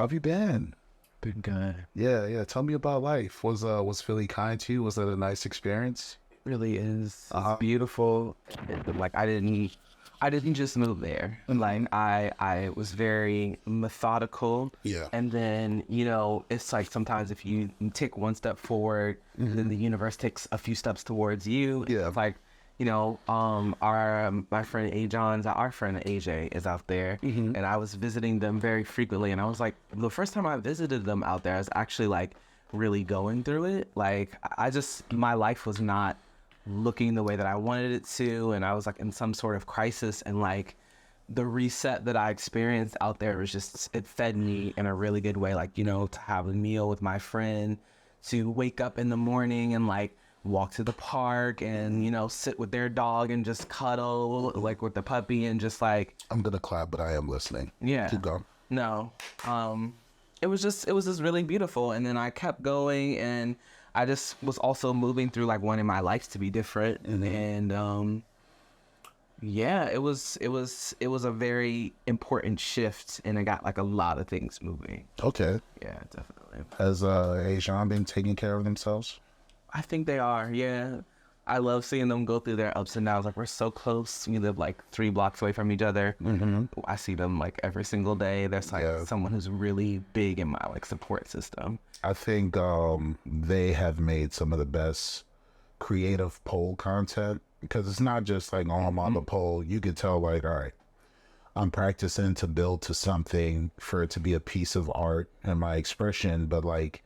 How have you been? Been good. Yeah. Tell me about life. Was Philly kind to you? Was that a nice experience? Really is. It's Uh-huh. beautiful. Like I didn't just move there. Like I was very methodical. Yeah. And then, it's like sometimes if you take one step forward, then the universe takes a few steps towards you. Yeah. It's like, our my friend our friend AJ is out there, and I was visiting them very frequently, and I was like, the first time I visited them out there, I was actually like really going through it. Like my life was not looking the way that I wanted it to, and I was like in some sort of crisis, and like the reset that I experienced out there was just, it fed me in a really good way. Like, to have a meal with my friend, to wake up in the morning and like walk to the park and, sit with their dog and just cuddle like with the puppy and just like, I'm gonna clap, but I am listening. yeah. Keep going. No. It was just really beautiful. And then I kept going, and I just was also moving through like wanting my life to be different. And yeah, it was a very important shift, and it got like a lot of things moving. Okay. Yeah, definitely. Has Asian been taking care of themselves? I think they are, yeah. I love seeing them go through their ups and downs. Like, we're so close. We live like 3 blocks away from each other. I see them like every single day. There's like someone who's really big in my like support system. I think they have made some of the best creative pole content, because it's not just like, oh, I'm on the pole. You could tell like, all right, I'm practicing to build to something for it to be a piece of art and my expression, but like,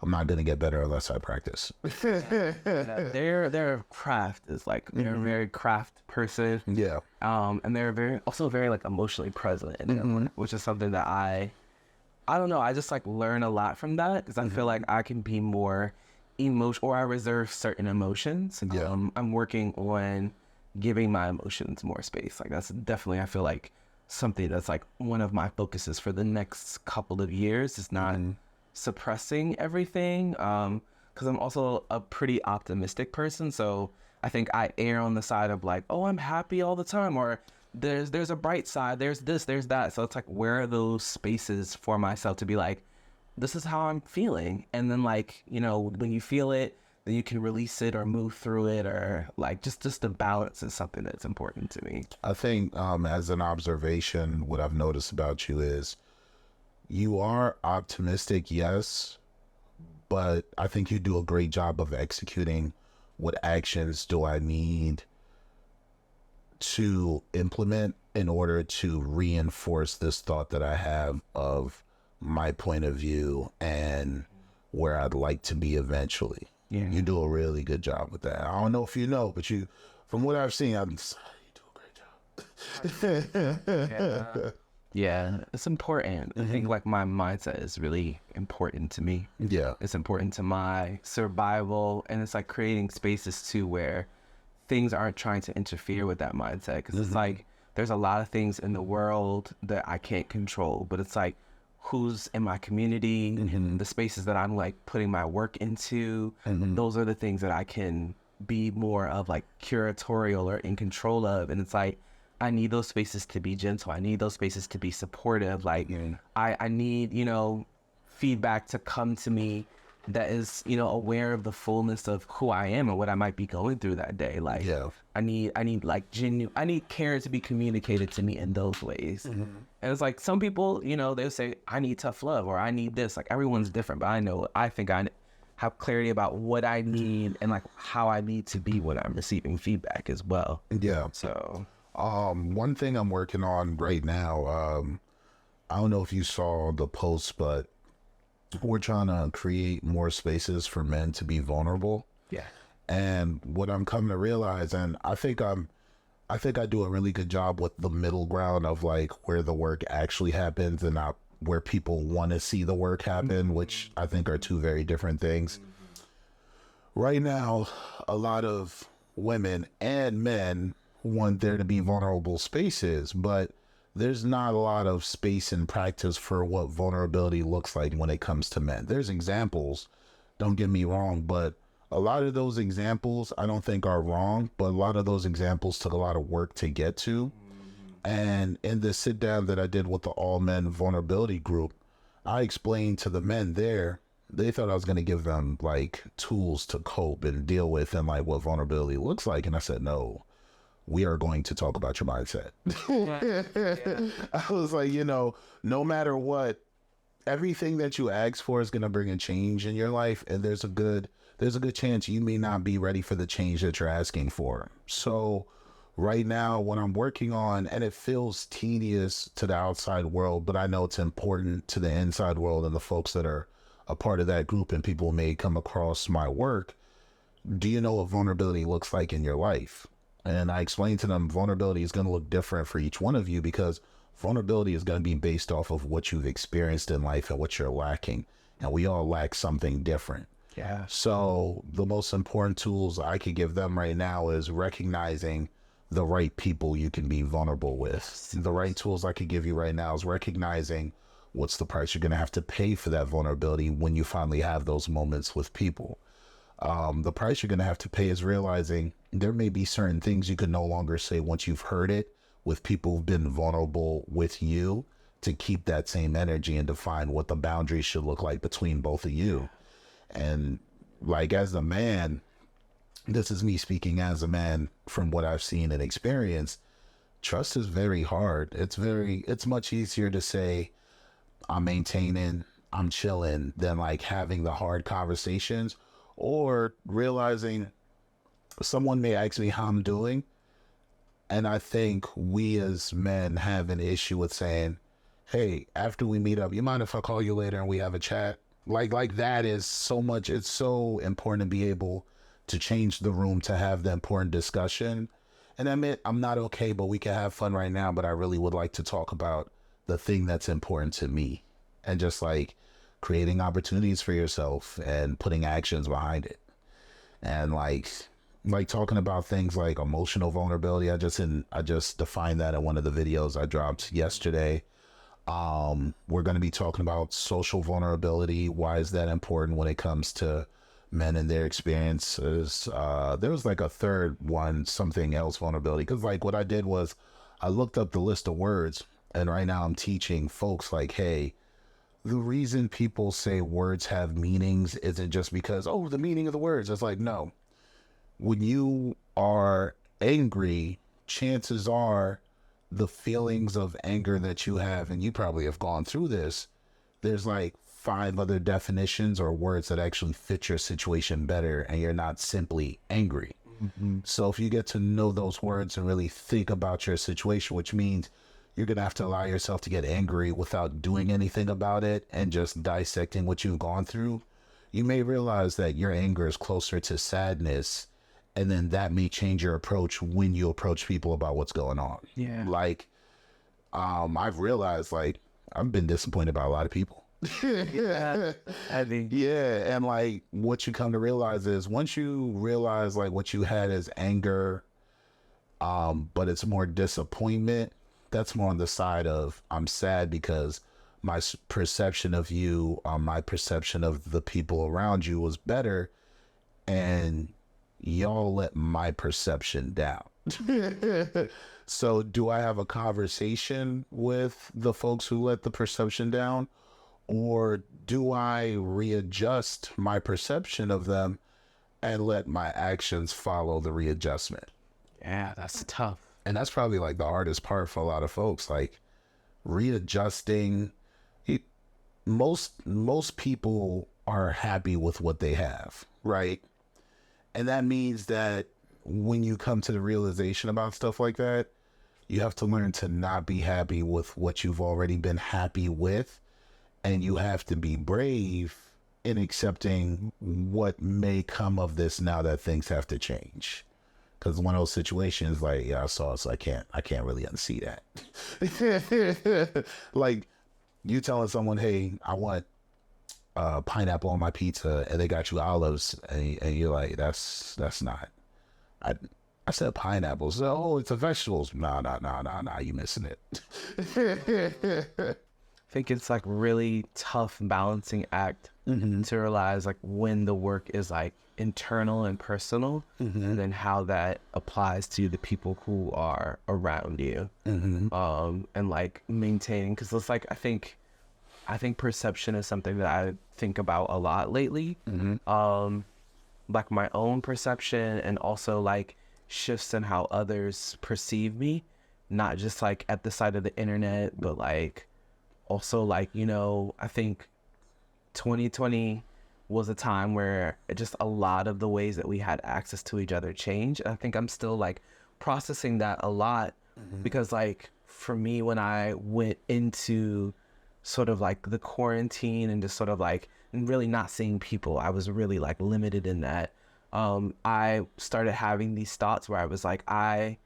I'm not gonna get better unless I practice. Their craft is like, they're a very craft person. Yeah. And they're very like emotionally present, which is something that I don't know. I just like learn a lot from that, because I feel like I can be more emotional, or I reserve certain emotions. Yeah. I'm working on giving my emotions more space. Like, that's definitely, I feel like, something that's like one of my focuses for the next couple of years, is not suppressing everything, because I'm also a pretty optimistic person. So I think I err on the side of like, oh, I'm happy all the time, or there's a bright side, there's this, there's that. So it's like, where are those spaces for myself to be like, this is how I'm feeling, and then like, when you feel it, then you can release it or move through it, or like just the balance is something that's important to me. I think as an observation, what I've noticed about you is you are optimistic, yes, but I think you do a great job of executing what actions do I need to implement in order to reinforce this thought that I have of my point of view and where I'd like to be eventually. Yeah. You do a really good job with that. I don't know if you know, but you, from what I've seen, you do a great job. Yeah, it's important. I think like my mindset is really important to me. Yeah. It's important to my survival, and it's like creating spaces too where things aren't trying to interfere with that mindset, because it's like there's a lot of things in the world that I can't control, but it's like, who's in my community, the spaces that I'm like putting my work into, those are the things that I can be more of like curatorial or in control of. And it's like, I need those spaces to be gentle. I need those spaces to be supportive. Like, I need, feedback to come to me that is, aware of the fullness of who I am and what I might be going through that day. Like, I need like I need care to be communicated to me in those ways. And it's like, some people, they'll say, I need tough love, or I need this. Like, everyone's different, but I think I have clarity about what I need and like how I need to be when I'm receiving feedback as well. Yeah. So one thing I'm working on right now, I don't know if you saw the post, but we're trying to create more spaces for men to be vulnerable. yeah. And what I'm coming to realize, and I think I do a really good job with the middle ground of like where the work actually happens and not where people want to see the work happen, which I think are two very different things. Right now, a lot of women and men want there to be vulnerable spaces, but there's not a lot of space in practice for what vulnerability looks like when it comes to men. There's examples, don't get me wrong, but a lot of those examples I don't think are wrong, but a lot of those examples took a lot of work to get to. And in the sit down that I did with the all men vulnerability group, I explained to the men there, they thought I was going to give them like tools to cope and deal with and like what vulnerability looks like. And I said, no, we are going to talk about your mindset. I was like, no matter what, everything that you ask for is going to bring a change in your life. And there's a good chance you may not be ready for the change that you're asking for. So right now, what I'm working on, and it feels tedious to the outside world, but I know it's important to the inside world and the folks that are a part of that group and people may come across my work. Do you know what vulnerability looks like in your life? And I explained to them, vulnerability is going to look different for each one of you because vulnerability is going to be based off of what you've experienced in life and what you're lacking. And we all lack something different. Yeah. So the most important tools I could give them right now is recognizing the right people you can be vulnerable with. The right tools I could give you right now is recognizing what's the price you're going to have to pay for that vulnerability when you finally have those moments with people. The price you're going to have to pay is realizing there may be certain things you can no longer say once you've heard it with people who've been vulnerable with you, to keep that same energy and define what the boundaries should look like between both of you. And like, as a man, this is me speaking as a man from what I've seen and experienced. Trust is very hard. It's much easier to say I'm maintaining, I'm chilling, than like having the hard conversations or realizing someone may ask me how I'm doing. And I think we as men have an issue with saying, hey, after we meet up, you mind if I call you later and we have a chat? Like that is so much. It's so important to be able to change the room to have the important discussion and admit I'm not okay, but we can have fun right now. But I really would like to talk about the thing that's important to me, and just like creating opportunities for yourself and putting actions behind it. And like talking about things like emotional vulnerability. I just defined that in one of the videos I dropped yesterday. We're going to be talking about social vulnerability. Why is that important when it comes to men and their experiences? There was like a third one, something else vulnerability. Because like what I did was I looked up the list of words, and right now I'm teaching folks like, hey, the reason people say words have meanings isn't just because, oh, the meaning of the words. It's like, no. When you are angry, chances are the feelings of anger that you have, and you probably have gone through this, there's like 5 other definitions or words that actually fit your situation better, and you're not simply angry. Mm-hmm. So if you get to know those words and really think about your situation, which means you're going to have to allow yourself to get angry without doing anything about it and just dissecting what you've gone through, you may realize that your anger is closer to sadness. And then that may change your approach when you approach people about what's going on. Yeah. Like, I've realized, like, I've been disappointed by a lot of people. Yeah. Heavy. Yeah. And like, what you come to realize is once you realize like what you had is anger, but it's more disappointment, that's more on the side of I'm sad because my perception of you, my perception of the people around you was better. And y'all let my perception down. So do I have a conversation with the folks who let the perception down, or do I readjust my perception of them and let my actions follow the readjustment? Yeah, that's tough. And that's probably like the hardest part for a lot of folks, like readjusting. Most people are happy with what they have, right? And that means that when you come to the realization about stuff like that, you have to learn to not be happy with what you've already been happy with. And you have to be brave in accepting what may come of this now that things have to change. Because one of those situations, like, yeah, I saw it, so I can't really unsee that. Like you telling someone, hey, I want pineapple on my pizza, and they got you olives, and you're like, that's not. I said pineapples. So, oh, it's a vegetables. Nah, you missing it. I think it's like really tough balancing act to realize like when the work is like internal and personal, and then how that applies to the people who are around you, and like maintaining, because it's like I think I think perception is something that I think about a lot lately. Like my own perception, and also like shifts in how others perceive me, not just like at the side of the internet, but like also like, I think 2020 was a time where just a lot of the ways that we had access to each other changed. I think I'm still like processing that a lot, because like for me, when I went into sort of like the quarantine and just sort of like really not seeing people, I was really like limited in that. I started having these thoughts where I was like, I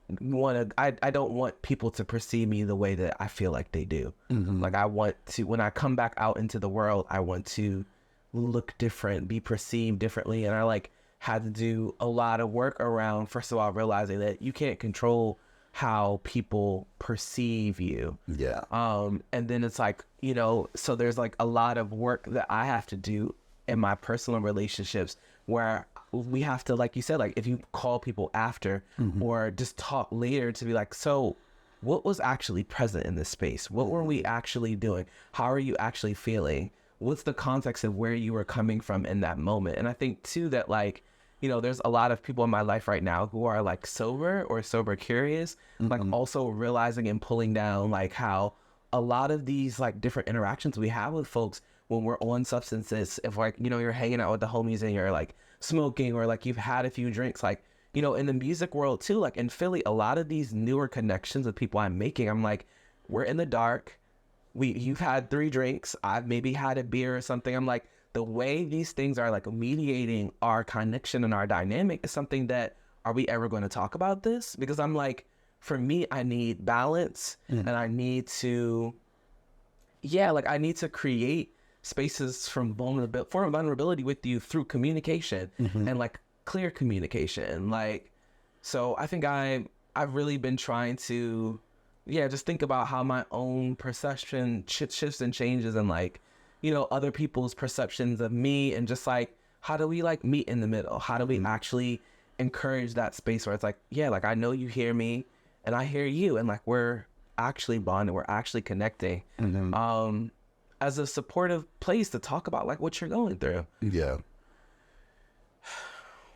don't want people to perceive me the way that I feel like they do. Like I want to, when I come back out into the world, I want to look different, be perceived differently. And I like had to do a lot of work around, first of all, realizing that you can't control how people perceive you. Yeah. And then it's like, so there's like a lot of work that I have to do in my personal relationships, where we have to, like you said, like if you call people after or just talk later to be like, so what was actually present in this space? What were we actually doing? How are you actually feeling? What's the context of where you were coming from in that moment? And I think too that like, there's a lot of people in my life right now who are like sober or sober curious, like also realizing and pulling down like how a lot of these like different interactions we have with folks when we're on substances, if like, you're hanging out with the homies and you're like smoking, or like you've had a few drinks, like, in the music world too, like in Philly, a lot of these newer connections with people I'm making, I'm like, we're in the dark. You've had 3 drinks. I've maybe had a beer or something. I'm like, the way these things are like mediating our connection and our dynamic is something that, are we ever going to talk about this? Because I'm like, for me, I need balance, and I need to, I need to create spaces for vulnerability with you through communication and like clear communication. Like, so I think I've really been trying to, just think about how my own perception shifts and changes, and like, other people's perceptions of me, and just like, how do we like meet in the middle? How do we actually encourage that space where it's like, like I know you hear me and I hear you, and like we're actually bonding, we're actually connecting. As a supportive place to talk about like what you're going through. Yeah.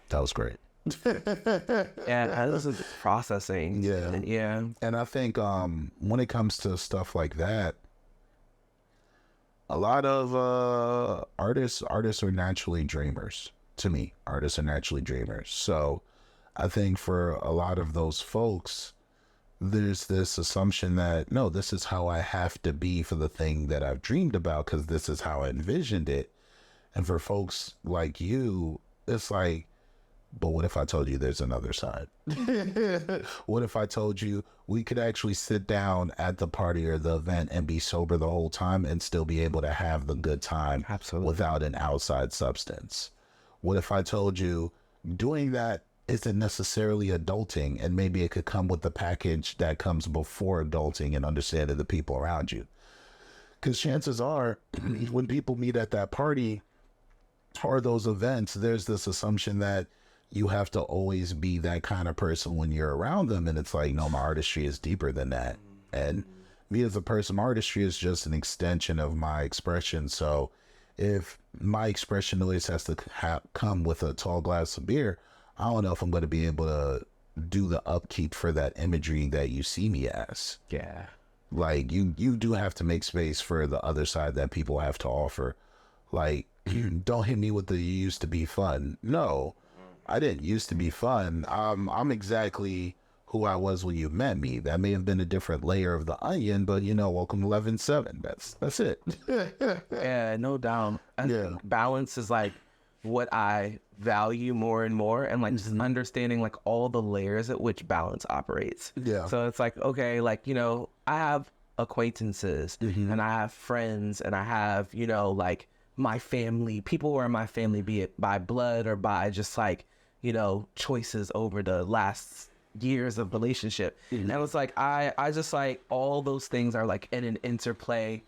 That was great. Yeah, this is processing. Yeah. And I think when it comes to stuff like that, a lot of artists are naturally dreamers. To me, artists are naturally dreamers. So I think for a lot of those folks, there's this assumption that, no, this is how I have to be for the thing that I've dreamed about, because this is how I envisioned it. And for folks like you, it's like, but what if I told you there's another side? What if I told you we could actually sit down at the party or the event and be sober the whole time and still be able to have the good time without an outside substance? What if I told you doing that isn't necessarily adulting, and maybe it could come with the package that comes before adulting and understanding the people around you? Because chances are when people meet at that party or those events, there's this assumption that you have to always be that kind of person when you're around them. And it's like, no, my artistry is deeper than that. And me as a person, my artistry is just an extension of my expression. So if my expression always has to come with a tall glass of beer, I don't know if I'm going to be able to do the upkeep for that imagery that you see me as. Yeah. Like you do have to make space for the other side that people have to offer. Like, don't hit me with the "you used to be fun." No, I didn't used to be fun. I'm exactly who I was when you met me. That may have been a different layer of the onion, but welcome to 11-7. That's it. Yeah, no doubt. Balance is like what I value more and more, and like just understanding like all the layers at which balance operates. Yeah. So it's like, okay, like, I have acquaintances and I have friends and I have, like my family, people who are my family, be it by blood or by just like, choices over the last years of relationship. And it's like, I just like all those things are like in an interplay,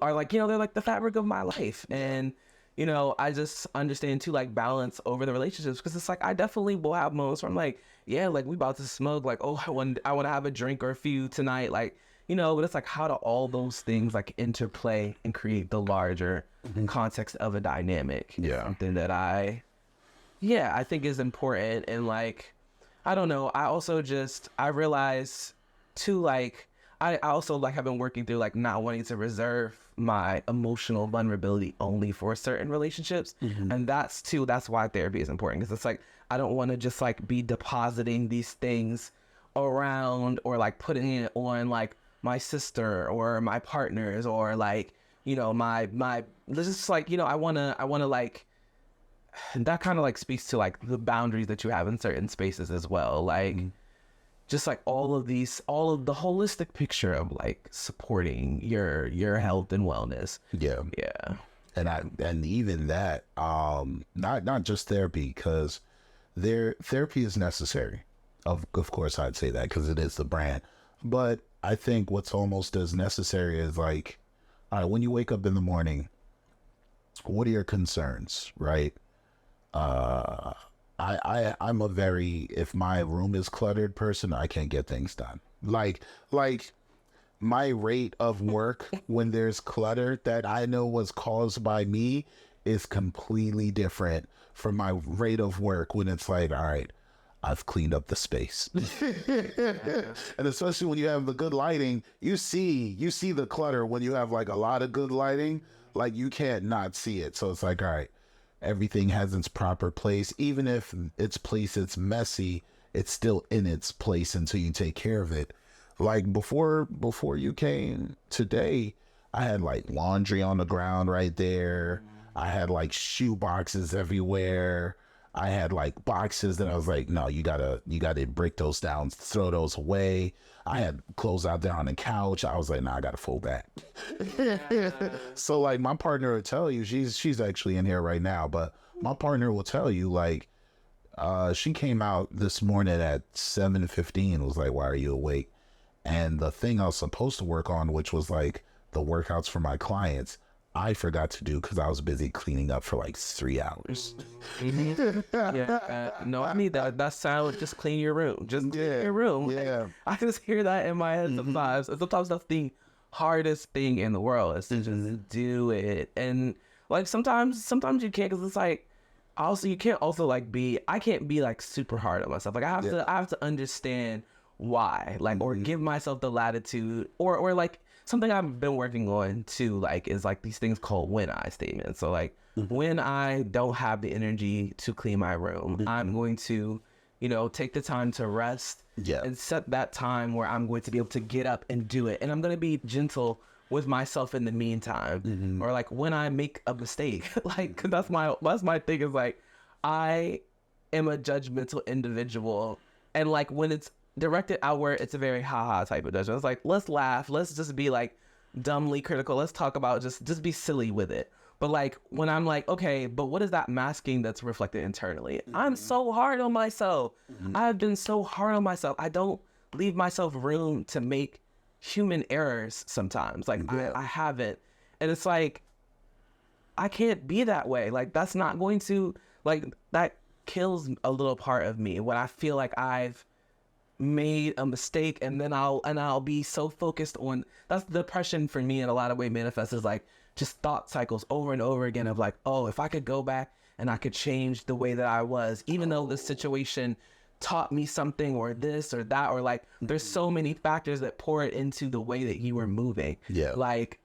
are like, they're like the fabric of my life. And I just understand too, like balance over the relationships, because it's like I definitely will have moments where I'm like, yeah, like we about to smoke, like, oh, I want to have a drink or a few tonight, like, but it's like, how do all those things like interplay and create the larger context of a dynamic? It's something that I think is important. And like, I don't know, I realize too, like, I also like have been working through like not wanting to reserve my emotional vulnerability only for certain relationships. And that's why therapy is important, because it's like, I don't want to just like be depositing these things around or like putting it on like my sister or my partners or like, my just like, I want to like, that kind of like speaks to like the boundaries that you have in certain spaces as well. Like, just like all of the holistic picture of like supporting your health and wellness. Yeah. And even that, not just therapy, because therapy is necessary. Of course, I'd say that because it is the brand. But I think what's almost as necessary is like, all right, when you wake up in the morning, what are your concerns, right? I'm a very, if my room is cluttered person, I can't get things done. Like my rate of work when there's clutter that I know was caused by me is completely different from my rate of work when it's like, all right, I've cleaned up the space. And especially when you have the good lighting, you see the clutter. When you have like a lot of good lighting, like you can't not see it. So it's like, all right, everything has its proper place. Even if it's messy, it's still in its place until you take care of it. Like before you came today, I had like laundry on the ground right there. I had like shoe boxes everywhere. I had like boxes that I was like, no, you gotta break those down, throw those away. I had clothes out there on the couch. I was like, nah, I gotta fold that. So like my partner will tell you, she's actually in here right now, but my partner will tell you like, she came out this morning at 7:15, was like, why are you awake? And the thing I was supposed to work on, which was like the workouts for my clients, I forgot to do because I was busy cleaning up for like 3 hours. No, I need that sound. Just clean your room. Just clean your room. Yeah. I can just hear that in my head sometimes. And sometimes that's the hardest thing in the world, is to just do it. And like sometimes you can't, because it's like, also you can't also like I can't be like super hard on myself. Like I have to understand why, like, or give myself the latitude, or like something I've been working on too, like, is like these things called when I statements. So like when I don't have the energy to clean my room, I'm going to, take the time to rest and set that time where I'm going to be able to get up and do it. And I'm going to be gentle with myself in the meantime. Or like when I make a mistake, like, 'cause that's my thing, is like, I am a judgmental individual. And like when it's directed outward, it's a very haha type of judgment. It's like, let's laugh, let's just be like dumbly critical, let's talk about just be silly with it. But like when I'm like, okay, but what is that masking that's reflected internally? I'm so hard on myself. I've been so hard on myself. I don't leave myself room to make human errors sometimes. Like I haven't. And it's like, I can't be that way. Like that's not going to, like, that kills a little part of me when I feel like I've made a mistake, and then I'll be so focused on, that's the depression for me in a lot of ways manifests as like just thought cycles over and over again of like, oh, if I could go back and I could change the way that I was, even though this situation taught me something, or this or that, or like there's so many factors that pour it into the way that you were moving. Like,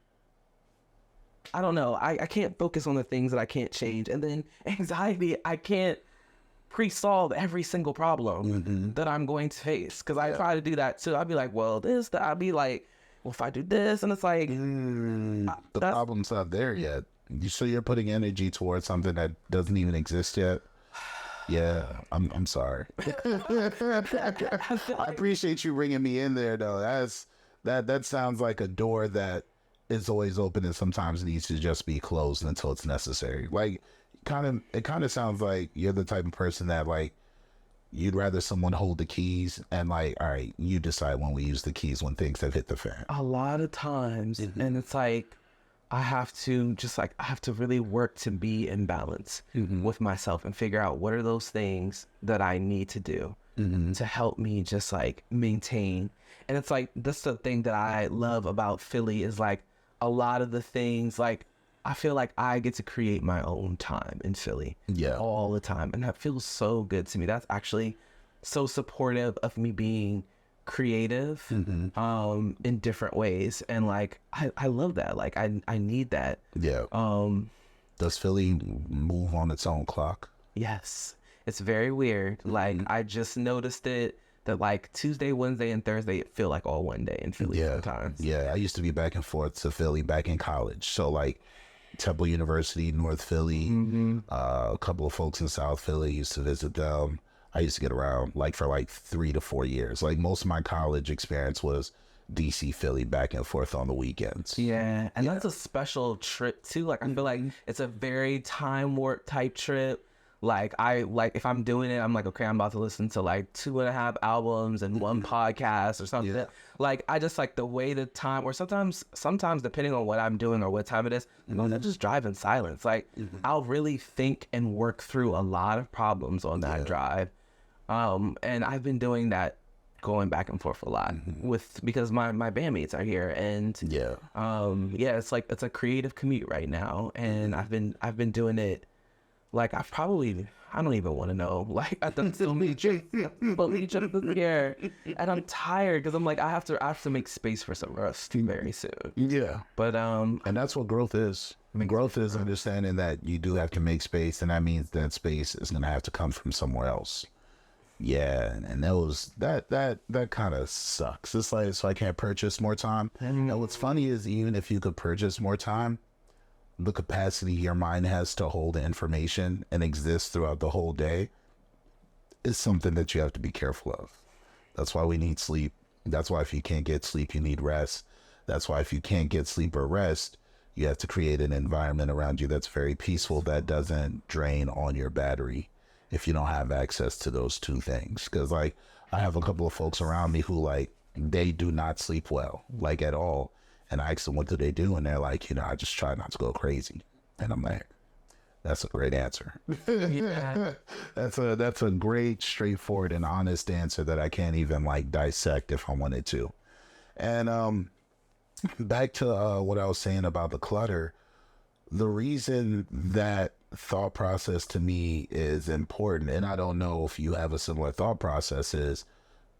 I don't know, I can't focus on the things that I can't change. And then anxiety, I can't pre-solve every single problem that I'm going to face, because I try to do that too. I'd be like, well, I'd be like, well, if I do this, and it's like, the problem's not there yet. So you're putting energy towards something that doesn't even exist yet. Yeah, I'm sorry. I appreciate you bringing me in there though. That sounds like a door that is always open and sometimes needs to just be closed until it's necessary. Like, it kind of sounds like you're the type of person that like, you'd rather someone hold the keys and like, all right, you decide when we use the keys when things have hit the fan. A lot of times, and it's like, I have to really work to be in balance with myself and figure out what are those things that I need to do to help me just like maintain. And it's like, that's the thing that I love about Philly is like a lot of the things, like I feel like I get to create my own time in Philly all the time. And that feels so good to me. That's actually so supportive of me being creative in different ways. And like, I love that. Like I need that. Yeah. Does Philly move on its own clock? Yes. It's very weird. Like I just noticed it that like Tuesday, Wednesday, and Thursday feel like all one day in Philly sometimes. Yeah, I used to be back and forth to Philly back in college. So like Temple University, North Philly, a couple of folks in South Philly used to visit them. I used to get around like for like 3 to 4 years. Like most of my college experience was DC, Philly, back and forth on the weekends. Yeah, and that's a special trip too. Like I feel like it's a very time warp type trip. Like if I'm doing it, I'm like, okay, I'm about to listen to like 2.5 albums and 1 podcast or something. Yeah. Like I just like the way the time, or sometimes depending on what I'm doing or what time it is, I just drive in silence. Like I'll really think and work through a lot of problems on that drive. And I've been doing that, going back and forth a lot because my bandmates are here, and it's like it's a creative commute right now, and I've been doing it. Like I don't even want to know. Like I've done so many trips this year, and I'm tired because I'm like I have to make space for some rest very soon. Yeah, but and that's what growth is. Growth is understanding that you do have to make space, and that means that space is gonna have to come from somewhere else. Yeah, and that kind of sucks. It's like, so I can't purchase more time. And what's funny is even if you could purchase more time, the capacity your mind has to hold the information and exist throughout the whole day is something that you have to be careful of. That's why we need sleep. That's why if you can't get sleep, you need rest. That's why if you can't get sleep or rest, you have to create an environment around you that's very peaceful, that doesn't drain on your battery if you don't have access to those two things. Because like I have a couple of folks around me who like they do not sleep well, like at all. And I ask them, what do they do? And they're like, I just try not to go crazy. And I'm like, that's a great answer. Yeah. That's a great, straightforward and honest answer that I can't even like dissect if I wanted to. And back to what I was saying about the clutter, the reason that thought process to me is important, and I don't know if you have a similar thought process, is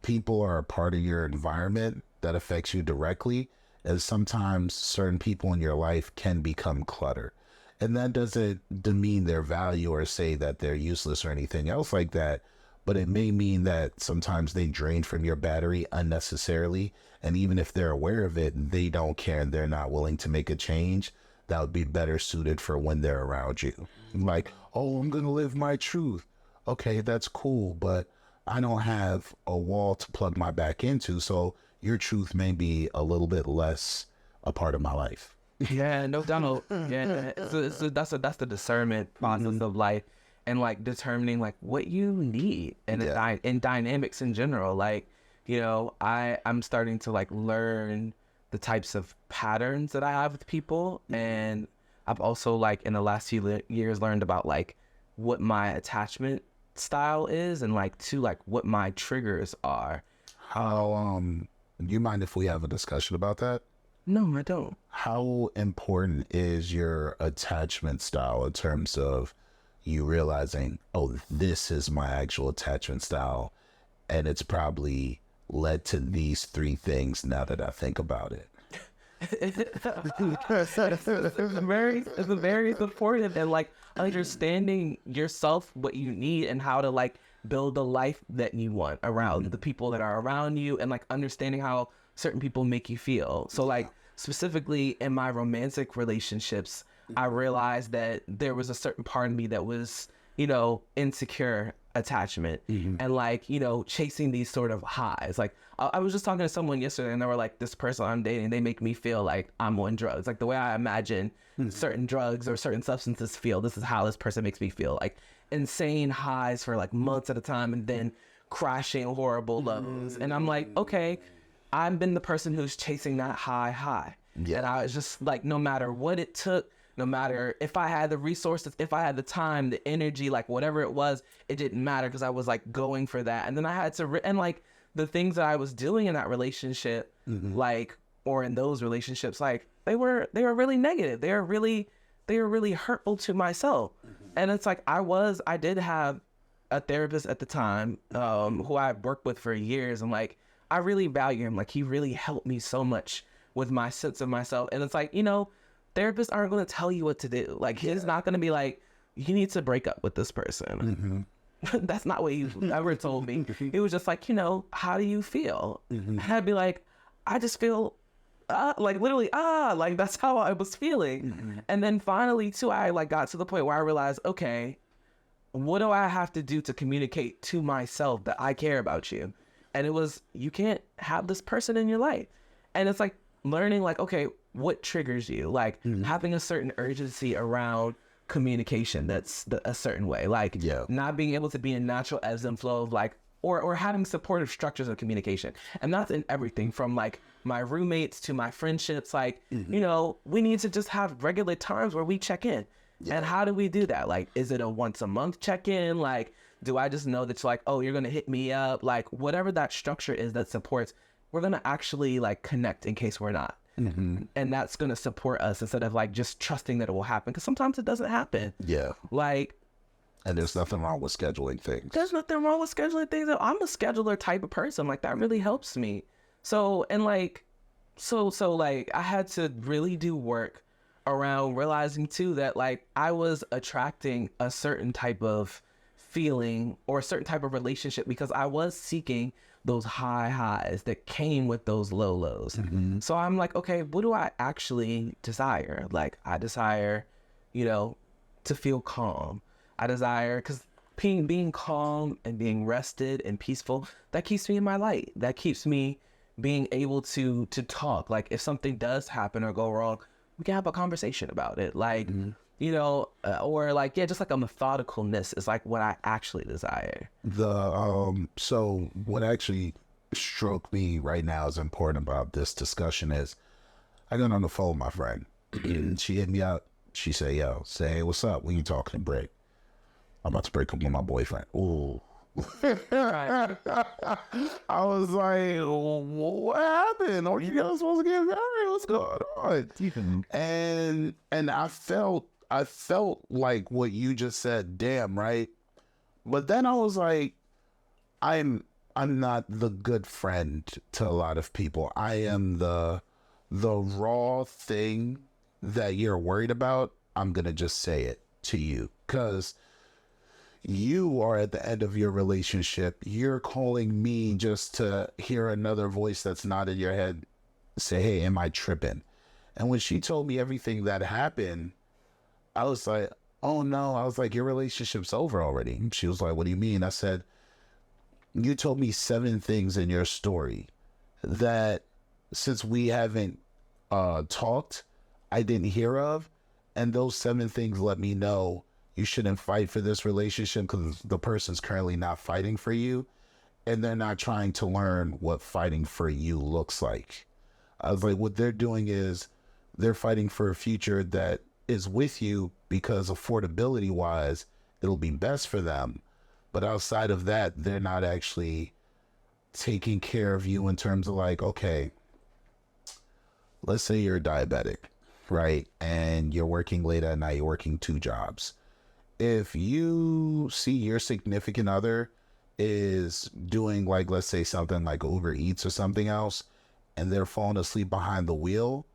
people are a part of your environment that affects you directly, as sometimes certain people in your life can become clutter. And that doesn't demean their value or say that they're useless or anything else like that, but it may mean that sometimes they drain from your battery unnecessarily. And even if they're aware of it, they don't care and they're not willing to make a change that would be better suited for when they're around you. Like, oh, I'm going to live my truth. Okay, that's cool, but I don't have a wall to plug my back into. So your truth may be a little bit less a part of my life. Yeah, no doubt. Yeah, that's the discernment process of life, and like determining like what you need and in dynamics in general. Like, I'm starting to like learn the types of patterns that I have with people, and I've also like in the last few years learned about like what my attachment style is, and like what my triggers are. How do you mind if we have a discussion about that? No, I don't. How important is your attachment style in terms of you realizing, oh, this is my actual attachment style, and it's probably led to these 3 things now that I think about it? It's very supportive, and like understanding yourself, what you need, and how to like build the life that you want around the people that are around you, and like understanding how certain people make you feel. So like specifically in my romantic relationships, I realized that there was a certain part of me that was, insecure attachment and like, chasing these sort of highs. Like I was just talking to someone yesterday, and they were like, this person I'm dating, they make me feel like I'm on drugs. Like the way I imagine certain drugs or certain substances feel, this is how this person makes me feel. Like insane highs for like months at a time, and then crashing horrible lows. And I'm like, okay, I've been the person who's chasing that high. Yeah. And I was just like, no matter what it took, no matter if I had the resources, if I had the time, the energy, like whatever it was, it didn't matter, because I was like going for that. And then I had to, and like the things that I was doing in that relationship, like, or in those relationships, like they were really negative. They were really hurtful to myself. And it's like, I did have a therapist at the time, who I worked with for years. And like, I really value him. Like, he really helped me so much with my sense of myself. And it's like, therapists aren't going to tell you what to do. Like, he's not going to be like, you need to break up with this person. That's not what he ever told me. It was just like, how do you feel? And I'd be like, I just feel like literally, like that's how I was feeling. And then finally too, I like got to the point where I realized, okay, what do I have to do to communicate to myself that I care about you? And it was, you can't have this person in your life. And it's like learning like, okay, what triggers you? Like having a certain urgency around communication that's a certain way. Like not being able to be in natural ebbs and flow of like, or having supportive structures of communication. And that's in everything from like my roommates to my friendships. Like, we need to just have regular times where we check in. And how do we do that? Like, is it a once a month check-in? Like, do I just know that you're like, oh, you're going to hit me up? Like, whatever that structure is that supports, we're going to actually like connect in case we're not. And that's going to support us instead of like just trusting that it will happen. Because sometimes it doesn't happen. Like, and there's nothing wrong with scheduling things. There's nothing wrong with scheduling things. I'm a scheduler type of person. Like, that really helps me. So, and like, so like I had to really do work around realizing too that like I was attracting a certain type of feeling or a certain type of relationship because I was seeking those high highs that came with those low lows. So I'm like, okay, what do I actually desire? Like, I desire, to feel calm. I desire, because being calm and being rested and peaceful, that keeps me in my light. That keeps me being able to talk. Like, if something does happen or go wrong, we can have a conversation about it. Like, or like, just like a methodicalness is like what I actually desire. So what actually struck me right now is important about this discussion is I got on the phone with my friend and she hit me out. She said, hey, what's up? When you talking to break? I'm about to break up with my boyfriend. Ooh. I was like, what happened? Are you guys supposed to get married? What's going on? And I felt like what you just said, damn, right? But then I was like, I'm not the good friend to a lot of people. I am the raw thing that you're worried about. I'm gonna just say it to you because you are at the end of your relationship. You're calling me just to hear another voice that's not in your head say, hey, am I tripping? And when she told me everything that happened, I was like, oh no. I was like, your relationship's over already. She was like, what do you mean? I said, you told me 7 things in your story that since we haven't talked, I didn't hear of. And those 7 things let me know you shouldn't fight for this relationship because the person's currently not fighting for you. And they're not trying to learn what fighting for you looks like. I was like, what they're doing is they're fighting for a future that is with you because affordability wise, it'll be best for them. But outside of that, they're not actually taking care of you in terms of like, okay, let's say you're diabetic, right? And you're working late at night, you're working 2 jobs. If you see your significant other is doing like, let's say something like Uber Eats or something else, and they're falling asleep behind the wheel,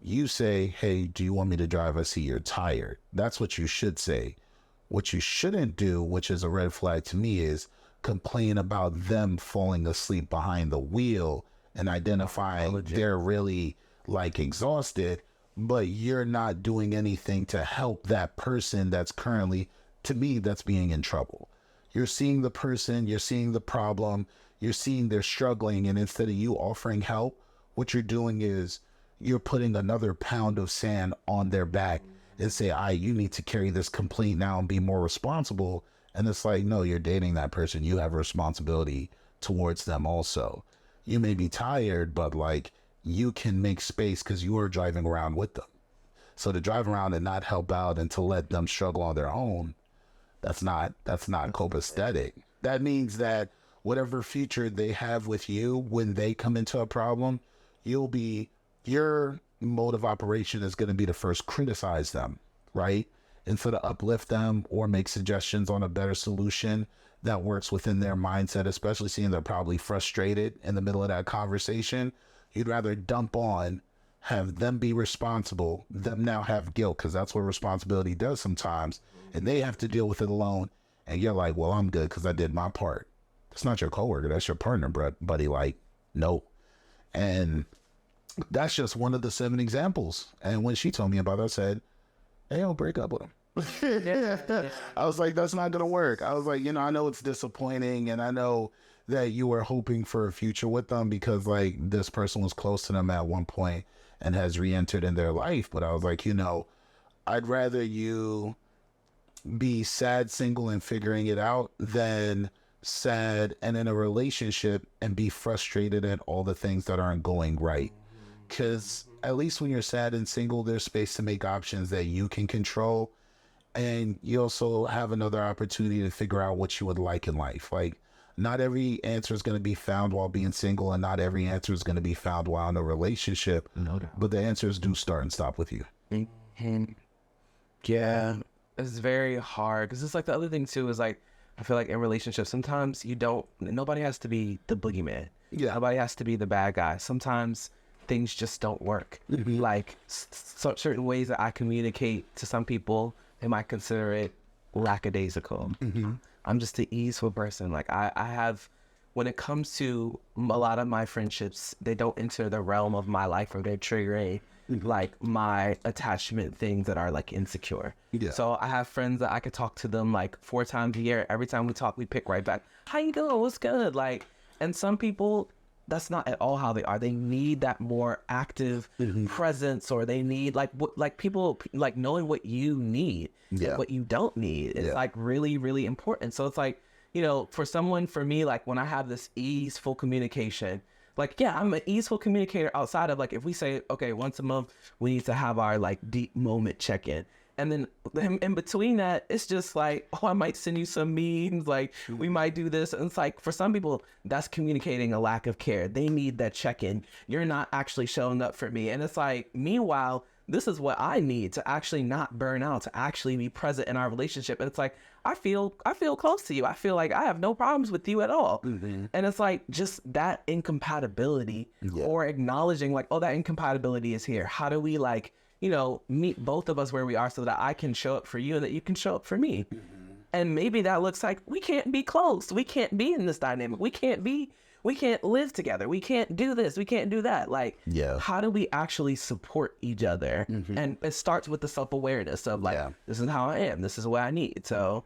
you say, hey, do you want me to drive? I see you're tired. That's what you should say. What you shouldn't do, which is a red flag to me, is complain about them falling asleep behind the wheel and identifying they're really like exhausted, but you're not doing anything to help that person that's currently, to me, that's being in trouble. You're seeing the person, you're seeing the problem, you're seeing they're struggling, and instead of you offering help, what you're doing is you're putting another pound of sand on their back and say, you need to carry this complete now and be more responsible. And it's like, no, you're dating that person. You have a responsibility towards them also. You may be tired, but like you can make space because you are driving around with them. So to drive around and not help out and to let them struggle on their own, that's not copacetic. That means that whatever future they have with you, when they come into a problem, your mode of operation is going to be to first criticize them, right? Instead of uplift them or make suggestions on a better solution that works within their mindset, especially seeing they're probably frustrated in the middle of that conversation. You'd rather dump on, have them be responsible, them now have guilt, because that's what responsibility does sometimes, and they have to deal with it alone. And you're like, well, I'm good because I did my part. That's not your coworker, that's your partner, buddy. Like, no. And that's just one of the 7 examples. And when she told me about it, I said, hey, I'll break up with him. I was like, that's not gonna work. I was like, I know it's disappointing, and I know that you were hoping for a future with them because like this person was close to them at one point and has re-entered in their life. But I was like, I'd rather you be sad, single, and figuring it out than sad and in a relationship and be frustrated at all the things that aren't going right. Because at least when you're sad and single, there's space to make options that you can control. And you also have another opportunity to figure out what you would like in life. Like, not every answer is going to be found while being single, and not every answer is going to be found while in a relationship. No doubt. But the answers do start and stop with you. Mm-hmm. Yeah, it's very hard because it's like the other thing too is like I feel like in relationships sometimes nobody has to be the boogeyman. Yeah, nobody has to be the bad guy. Sometimes things just don't work. Mm-hmm. Like certain ways that I communicate to some people, they might consider it lackadaisical. Mm-hmm. I'm just an easeful person. Like I have, when it comes to a lot of my friendships, they don't enter the realm of my life or they're triggering like my attachment things that are like insecure. Yeah. So I have friends that I could talk to them like 4 times a year. Every time we talk, we pick right back. How you doing? What's good? Like, and some people, that's not at all how they are. They need that more active presence, or they need like people like knowing what you need, and what you don't need. It's like really, really important. So it's like, for me, like when I have this easeful communication, like, yeah, I'm an easeful communicator outside of like, if we say, okay, once a month, we need to have our like deep moment check-in. And then in between that, it's just like, oh, I might send you some memes. Like, we might do this. And it's like, for some people, that's communicating a lack of care. They need that check-in. You're not actually showing up for me. And it's like, meanwhile, this is what I need to actually not burn out, to actually be present in our relationship. And it's like, I feel close to you. I feel like I have no problems with you at all. Mm-hmm. And it's like just that incompatibility or acknowledging like, oh, that incompatibility is here. How do we like, meet both of us where we are so that I can show up for you and that you can show up for me. Mm-hmm. And maybe that looks like we can't be close. We can't be in this dynamic. We can't live together. We can't do this. We can't do that. Like, how do we actually support each other? Mm-hmm. And it starts with the self-awareness of like, this is how I am. This is what I need. So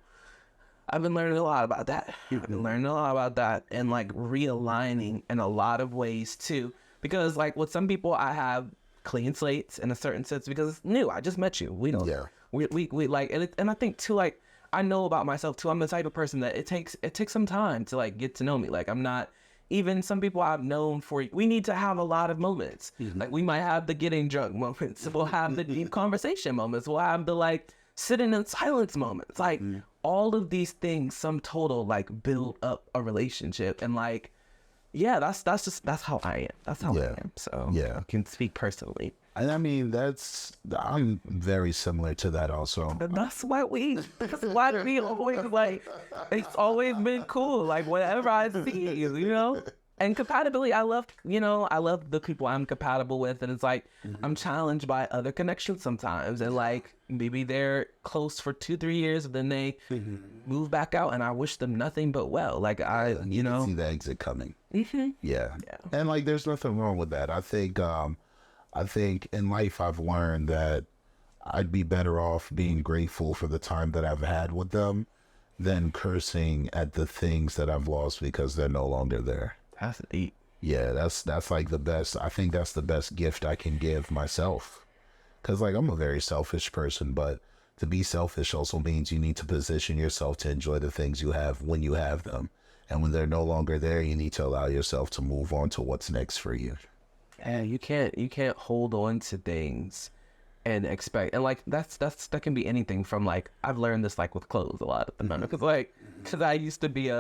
I've been learning a lot about that. And like realigning in a lot of ways too. Because like with some people I have clean slates in a certain sense because it's new. I just met you. We don't. Yeah. We like, and I think too, like, I know about myself too. I'm the type of person that it takes some time to like get to know me. Like, I'm not even some people I've known for. We need to have a lot of moments. Mm-hmm. Like, we might have the getting drunk moments. We'll have the deep conversation moments. We'll have the like sitting in silence moments. Like all of these things, sum total, like build up a relationship. And like, yeah, that's how I am. That's how I am. So I can speak personally. And I mean, I'm very similar to that also. That's why we always like, it's always been cool. Like whenever I see you, and compatibility, I love the people I'm compatible with. And it's like, I'm challenged by other connections sometimes. And like, maybe they're close for 2-3 years, and then they move back out, and I wish them nothing but well. Like you see the exit coming. Mm-hmm. Yeah. And like, there's nothing wrong with that. I think in life I've learned that I'd be better off being grateful for the time that I've had with them than cursing at the things that I've lost because they're no longer there. That's deep. Yeah, that's like the best. I think that's the best gift I can give myself. Because like, I'm a very selfish person, but to be selfish also means you need to position yourself to enjoy the things you have when you have them. And when they're no longer there, you need to allow yourself to move on to what's next for you. Yeah, you can't hold on to things and expect, and like that can be anything from like, I've learned this like with clothes a lot, because I used to be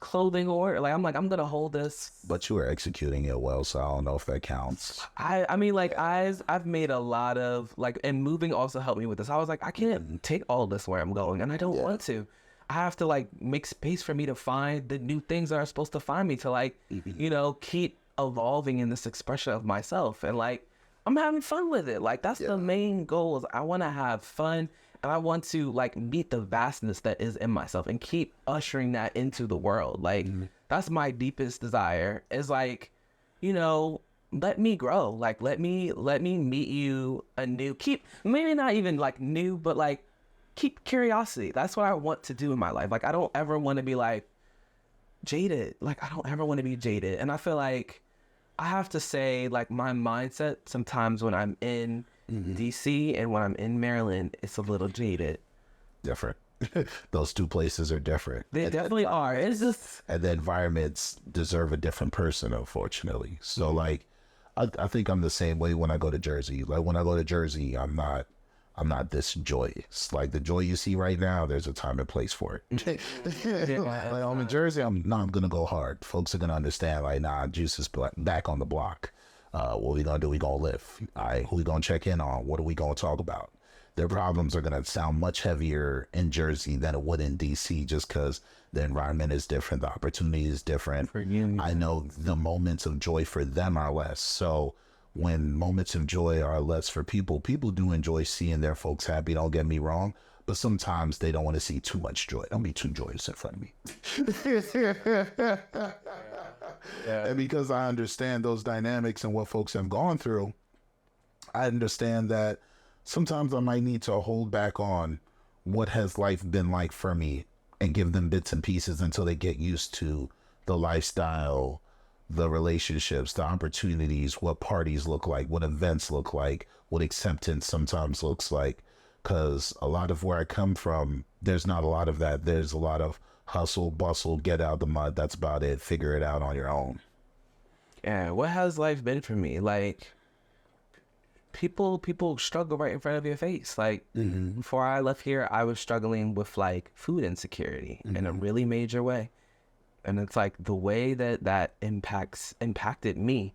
clothing order. Like I'm like, I'm gonna hold this. But you were executing it well, so I don't know if that counts. I mean, like I've made a lot of like, and moving also helped me with this. I was like, I can't take all this where I'm going, and I don't want to. I have to like make space for me to find the new things that are supposed to find me to like, you know, keep evolving in this expression of myself. And like, I'm having fun with it. Like that's the main goal is I want to have fun and I want to like meet the vastness that is in myself and keep ushering that into the world. Like that's my deepest desire is like, you know, let me grow. Like let me meet you keep maybe not even like new, but like keep curiosity. That's what I want to do in my life. Like I don't ever want to be like jaded. Like I don't ever want to be jaded. And I feel like I have to say like my mindset sometimes when I'm in DC and when I'm in Maryland, it's a little jaded. Different. Those two places are different. They definitely are. It's just, And the environments deserve a different person, unfortunately. So like I think I'm the same way when I go to Jersey. Like when I go to Jersey, I'm not this joyous. Like the joy you see right now, there's a time and place for it. Like I'm in Jersey, I'm gonna go hard. Folks are gonna understand. Like, nah, Juice is back on the block. What we gonna do? We gonna live. All right, who we gonna check in on? What are we gonna talk about? Their problems are gonna sound much heavier in Jersey than it would in DC, just because the environment is different, the opportunity is different. For you. I know the moments of joy for them are less. So when moments of joy are less for people do enjoy seeing their folks happy, don't get me wrong, but sometimes they don't want to see too much joy. Don't be too joyous in front of me. And because I understand those dynamics and what folks have gone through, I understand that sometimes I might need to hold back on what has life been like for me and give them bits and pieces until they get used to the lifestyle, the relationships, the opportunities, what parties look like, what events look like, what acceptance sometimes looks like. Because a lot of where I come from, there's not a lot of that. There's a lot of hustle, bustle, get out the mud. That's about it. Figure it out on your own. Yeah, what has life been for me? Like, people struggle right in front of your face. Like, before I left here, I was struggling with like food insecurity in a really major way. And it's like the way that impacted me.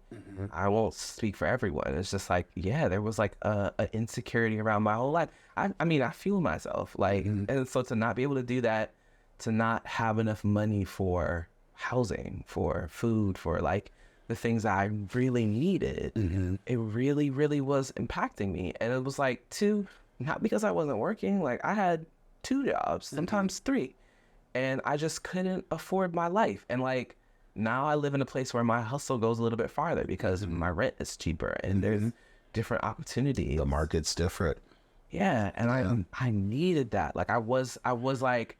I won't speak for everyone. It's just like, yeah, there was like a insecurity around my whole life. I mean, I feel myself like, and so to not be able to do that, to not have enough money for housing, for food, for like the things I really needed, it really, really was impacting me. And it was like not because I wasn't working, like I had 2 jobs, sometimes 3. And I just couldn't afford my life. And like now I live in a place where my hustle goes a little bit farther because my rent is cheaper and there's different opportunities. The market's different. Yeah, and I needed that. Like I was like,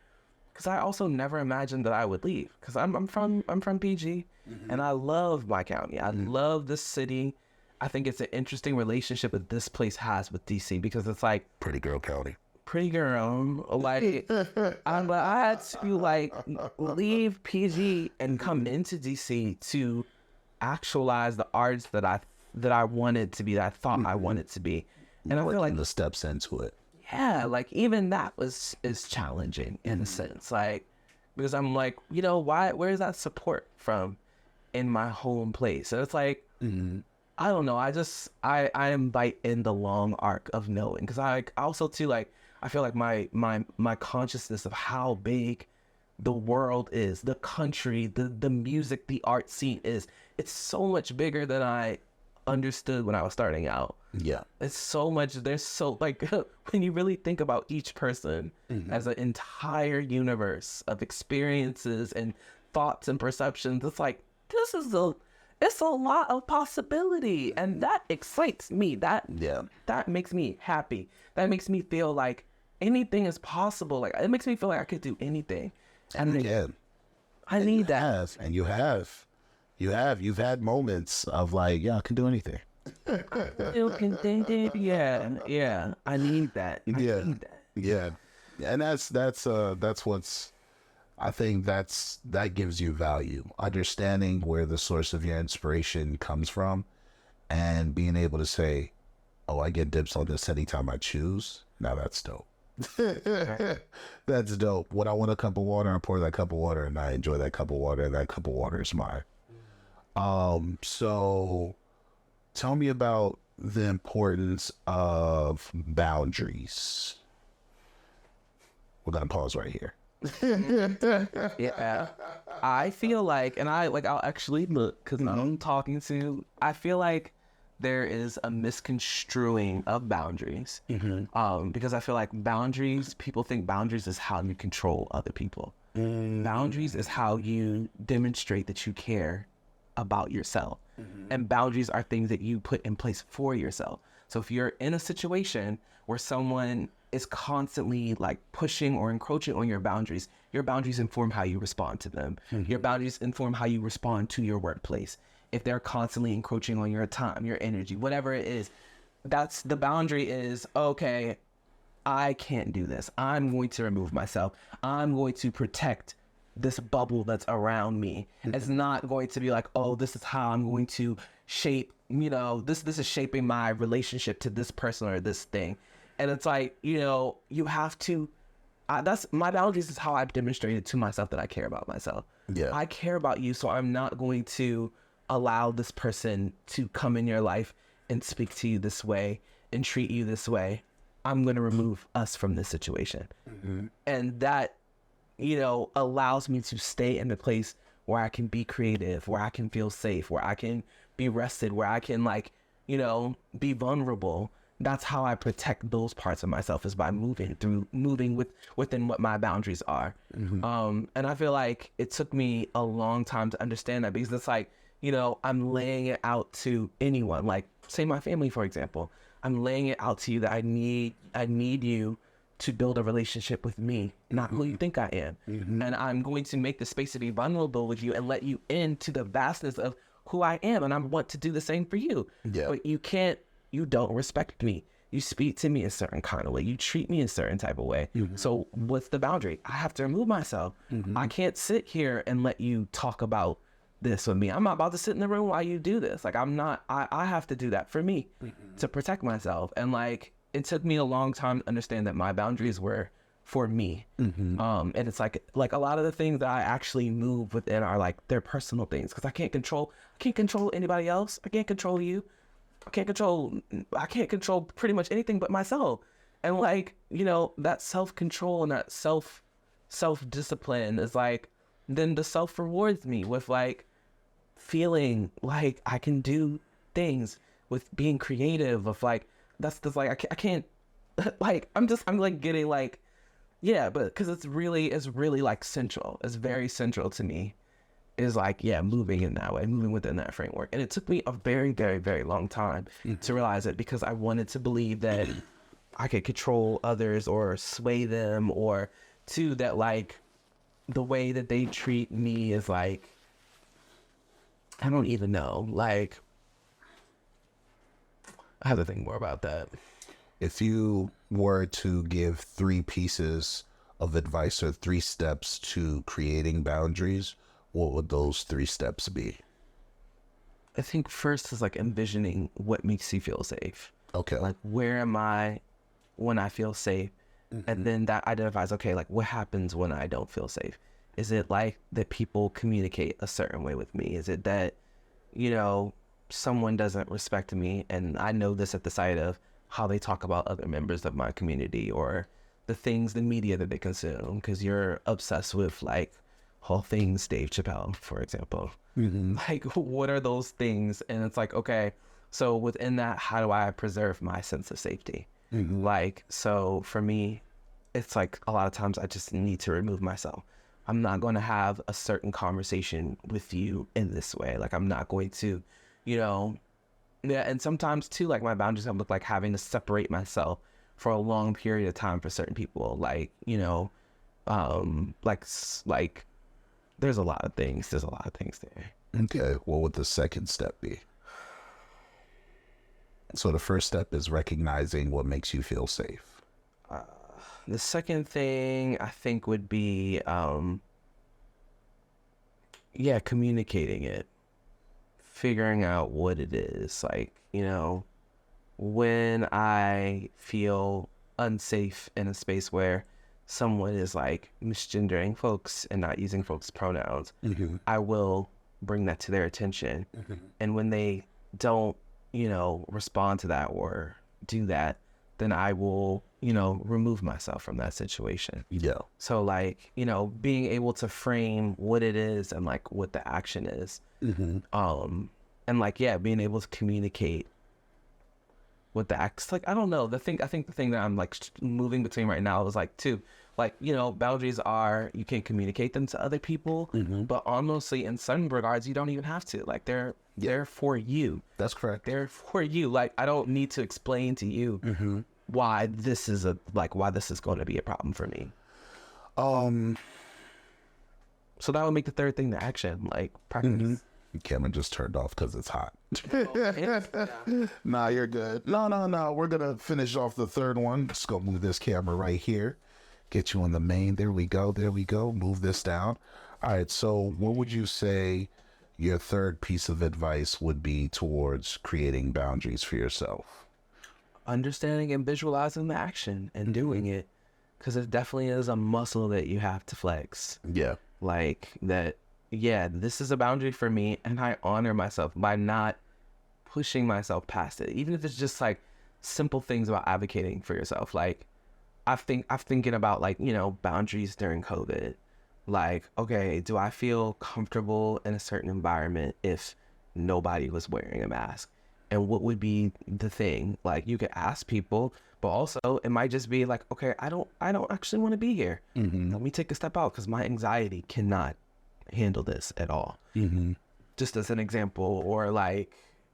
because I also never imagined that I would leave. Because I'm from PG, and I love my county. I love this city. I think it's an interesting relationship that this place has with DC because it's like Pretty girl county. pretty girl, like I had to like leave PG and come into DC to actualize the arts that I wanted to be, that I thought I wanted to be. And I feel like the steps into it. yeah, like even that is challenging in a sense, like because I'm like, you know, where's that support from in my home place? So it's like I don't know, I am like in the long arc of knowing, because I also too like I feel like my consciousness of how big the world is, the country, the music, the art scene is, it's so much bigger than I understood when I was starting out. Yeah. It's so much, there's so like when you really think about each person as an entire universe of experiences and thoughts and perceptions, it's like it's a lot of possibility, and that excites me. That makes me happy. That makes me feel like anything is possible. Like it makes me feel like I could do anything. And I need that. And you've had moments of like, yeah, I can do anything. Yeah. I need that. I need that. Yeah. And that's what's, I think that gives you value, understanding where the source of your inspiration comes from and being able to say, oh, I get dips on this anytime I choose. Now that's dope. That's dope. When I want a cup of water, I pour that cup of water and I enjoy that cup of water, and that cup of water is mine. So tell me about the importance of boundaries. We're gonna pause right here. Yeah, I feel like, and I'll actually look because I'm talking to. I feel like there is a misconstruing of boundaries. Because I feel like boundaries, people think boundaries is how you control other people. Boundaries is how you demonstrate that you care about yourself. And boundaries are things that you put in place for yourself. So if you're in a situation where someone is constantly like pushing or encroaching on your boundaries inform how you respond to them. Your boundaries inform how you respond to your workplace. If they're constantly encroaching on your time, your energy, whatever it is, that's the boundary is, okay, I can't do this. I'm going to remove myself. I'm going to protect this bubble that's around me. It's not going to be like, oh, this is how I'm going to shape, this is shaping my relationship to this person or this thing. And it's like, you have to, that's my boundaries is how I've demonstrated to myself that I care about myself. Yeah. I care about you, so I'm not going to allow this person to come in your life and speak to you this way and treat you this way. I'm going to remove us from this situation. And that, allows me to stay in the place where I can be creative, where I can feel safe, where I can be rested, where I can be vulnerable. That's how I protect those parts of myself, is by moving within what my boundaries are. And I feel like it took me a long time to understand that, because it's like, I'm laying it out to anyone, like say my family, for example. I'm laying it out to you that I need you to build a relationship with me, not who you think I am. And I'm going to make the space to be vulnerable with you and let you into the vastness of who I am. And I want to do the same for you. Yeah. But you don't respect me. You speak to me a certain kind of way. You treat me a certain type of way. So what's the boundary? I have to remove myself. I can't sit here and let you talk about this with me. I'm not about to sit in the room while you do this. Like, I have to do that for me to protect myself. And it took me a long time to understand that my boundaries were for me. And it's like a lot of the things that I actually move within are they're personal things, because I can't control anybody else. I can't control you. I can't control pretty much anything but myself. And that self-control and that self-discipline is then the self rewards me with feeling like I can do things, with being creative, of that's just I can't I'm getting yeah, but because it's really central. It's very central to me, is moving in that way, moving within that framework. And it took me a very, very, very long time to realize it, because I wanted to believe that I could control others or sway them, or that the way that they treat me is I don't even know. I have to think more about that. If you were to give 3 pieces of advice or 3 steps to creating boundaries, what would those 3 steps be? I think first is envisioning what makes you feel safe. Okay. Where am I when I feel safe? And then that identifies, okay, what happens when I don't feel safe? Is it that people communicate a certain way with me? Is it that, someone doesn't respect me? And I know this at the sight of how they talk about other members of my community, or the media that they consume, because you're obsessed with all things Dave Chappelle, for example. What are those things? And it's okay, so within that, how do I preserve my sense of safety? So for me, it's a lot of times I just need to remove myself. I'm not going to have a certain conversation with you in this way. I'm not going to, yeah. And sometimes too, my boundaries have looked like having to separate myself for a long period of time for certain people. There's a lot of things. There's a lot of things there. Okay. What would the second step be? So the first step is recognizing what makes you feel safe. The second thing I think would be, communicating it, figuring out what it is. When I feel unsafe in a space where someone is like misgendering folks and not using folks' pronouns, I will bring that to their attention. And when they don't, respond to that or do that, then I will, remove myself from that situation. Yeah. So like, being able to frame what it is and like what the action is. And like, yeah, being able to communicate what the acts like. I don't know. I think the thing that I'm like moving between right now is like boundaries are, you can communicate them to other people, but honestly, in some regards, you don't even have to. Like they're for you. That's correct. They're for you. Like I don't need to explain to you why this is going to be a problem for me. So that would make the third thing the action, like practice. Camera just turned off because it's hot. Nah, you're good. No. We're gonna finish off the third one. Just go move this camera right here. Get you on the main. There we go. Move this down. All right. So what would you say your third piece of advice would be towards creating boundaries for yourself? Understanding and visualizing the action and doing it, because it definitely is a muscle that you have to flex. Yeah. Like that. Yeah, this is a boundary for me, and I honor myself by not pushing myself past it, even if it's just like simple things about advocating for yourself. Like I'm thinking about like, boundaries during COVID. Like, okay, do I feel comfortable in a certain environment if nobody was wearing a mask? And what would be the thing? Like you could ask people, but also it might just be like, okay, I don't actually want to be here. Let me take a step out because my anxiety cannot handle this at all. Just as an example, or like,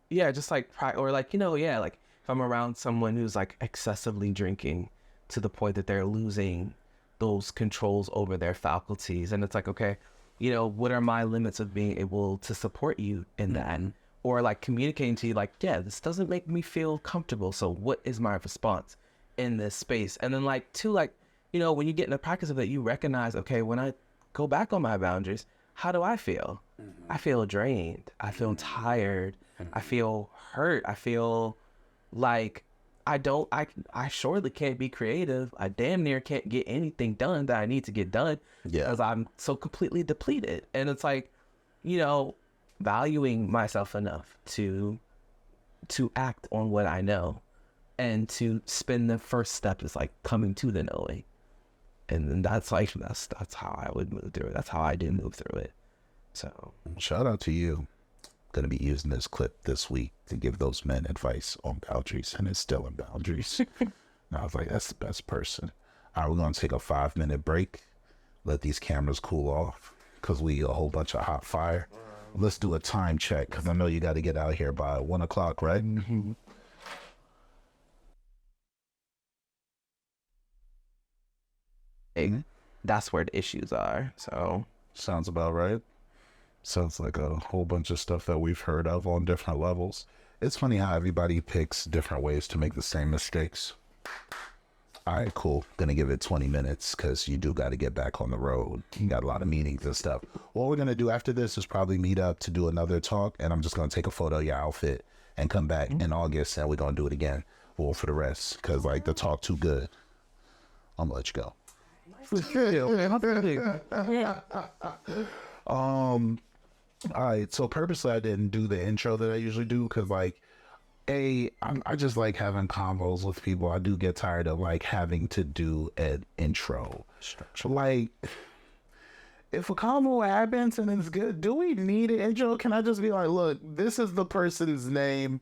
yeah, just like, or like, like if I'm around someone who's like excessively drinking to the point that they're losing those controls over their faculties, and it's like, okay, what are my limits of being able to support you in that? Or like communicating to you like, yeah, this doesn't make me feel comfortable, so what is my response in this space? And then like two, like, when you get in the practice of it, you recognize, okay, when I go back on my boundaries, how do I feel? I feel drained. I feel tired. I feel hurt. I feel like I surely can't be creative. I damn near can't get anything done that I need to get done because I'm so completely depleted. And it's like, valuing myself enough to act on what I know, and to spend the first step is like coming to the knowing. And then that's how I would move through it. That's how I do move through it. So shout out to you. Going to be using this clip this week to give those men advice on boundaries, and it's still in boundaries. And I was like, that's the best person. All right, we're going to take a 5-minute break. Let these cameras cool off because we eat a whole bunch of hot fire. Let's do a time check because I know you got to get out here by 1 o'clock, right? That's where the issues are. So sounds about right. Sounds like a whole bunch of stuff that we've heard of on different levels. It's funny how everybody picks different ways to make the same mistakes. All right, cool. Gonna give it 20 minutes because you do got to get back on the road. You got a lot of meetings and stuff. What we're gonna do after this is probably meet up to do another talk, and I'm just gonna take a photo of your outfit and come back in August, and we're gonna do it again. Well, for the rest, because like the talk too good. I'm gonna let you go. All right, so purposely I didn't do the intro that I usually do because like I just like having convos with people. I do get tired of like having to do an intro. Like if a convo happens and it's good, do we need an intro? Can I just be like, look, this is the person's name,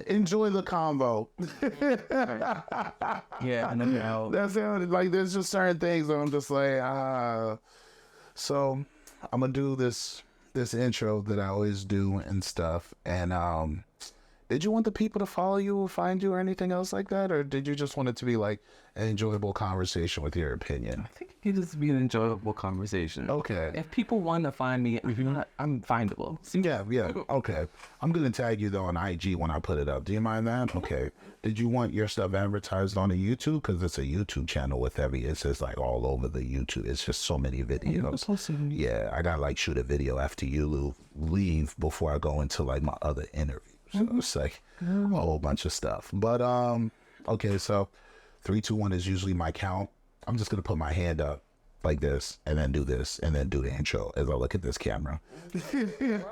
enjoy the convo? Yeah, I know. That's it. Like there's just certain things that I'm just like so I'm gonna do this intro that I always do and stuff. And did you want the people to follow you or find you or anything else like that, or did you just want it to be like an enjoyable conversation with your opinion? I think it needs to be an enjoyable conversation. Okay. If people want to find me, I'm findable. Yeah. Okay. I'm gonna tag you though on IG when I put it up. Do you mind that? Okay. Did you want your stuff advertised on the YouTube? Because it's a YouTube channel with it's just like all over the YouTube. It's just so many videos. Yeah, I gotta like shoot a video after you leave before I go into like my other interview. So it's like a whole bunch of stuff. But okay, so 3, 2, 1 is usually my count. I'm just going to put my hand up like this and then do this and then do the intro as I look at this camera. You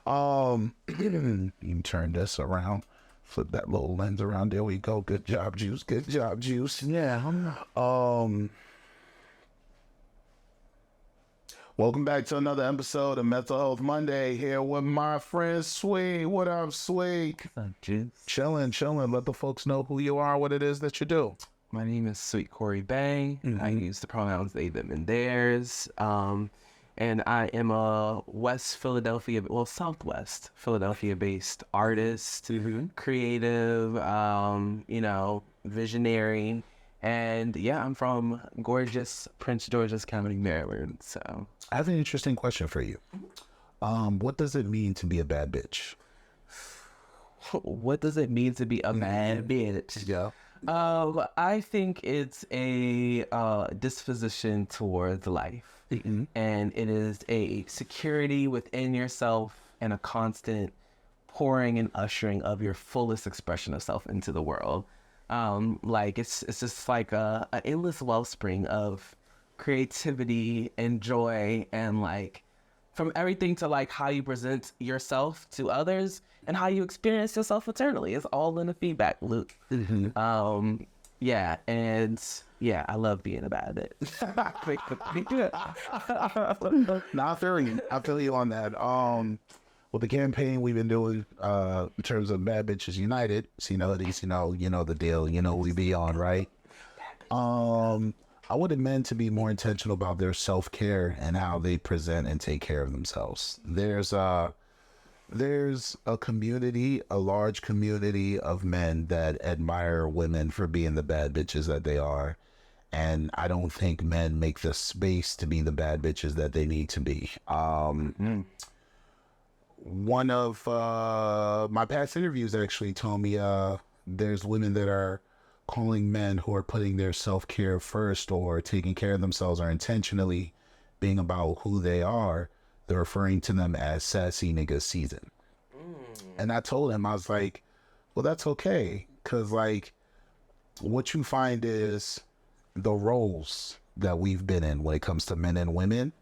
can turn this around, flip that little lens around. There we go. Good job, Juice. Good job, Juice. Yeah. Welcome back to another episode of Mental Health Monday here with my friend Sweet. What up, Sweet? Chilling. Let the folks know who you are, what it is that you do. My name is Sweet Corey Bang. I use the pronouns they, them, and theirs. And I am a Southwest Philadelphia-based artist, creative, visionary. And yeah, I'm from gorgeous Prince George's County, Maryland. So I have an interesting question for you. What does it mean to be a bad bitch? What does it mean to be a bad bitch? Yeah. I think it's a disposition towards life, and it is a security within yourself and a constant pouring and ushering of your fullest expression of self into the world. It's just like an endless wellspring of creativity and joy, and like from everything to like how you present yourself to others and how you experience yourself eternally. It's all in a feedback loop. I love being a bad bitch. Nah, I feel you on that. With the campaign we've been doing in terms of Bad Bitches United, senilities, you know the deal, we be on, right? I wanted men to be more intentional about their self-care and how they present and take care of themselves. There's a community, a large community of men that admire women for being the bad bitches that they are. And I don't think men make the space to be the bad bitches that they need to be. One of my past interviews actually told me there's women that are calling men who are putting their self-care first or taking care of themselves or intentionally being about who they are. They're referring to them as sassy nigga season. And I told him, I was like, well, that's okay. Because, like, what you find is the roles that we've been in when it comes to men and women,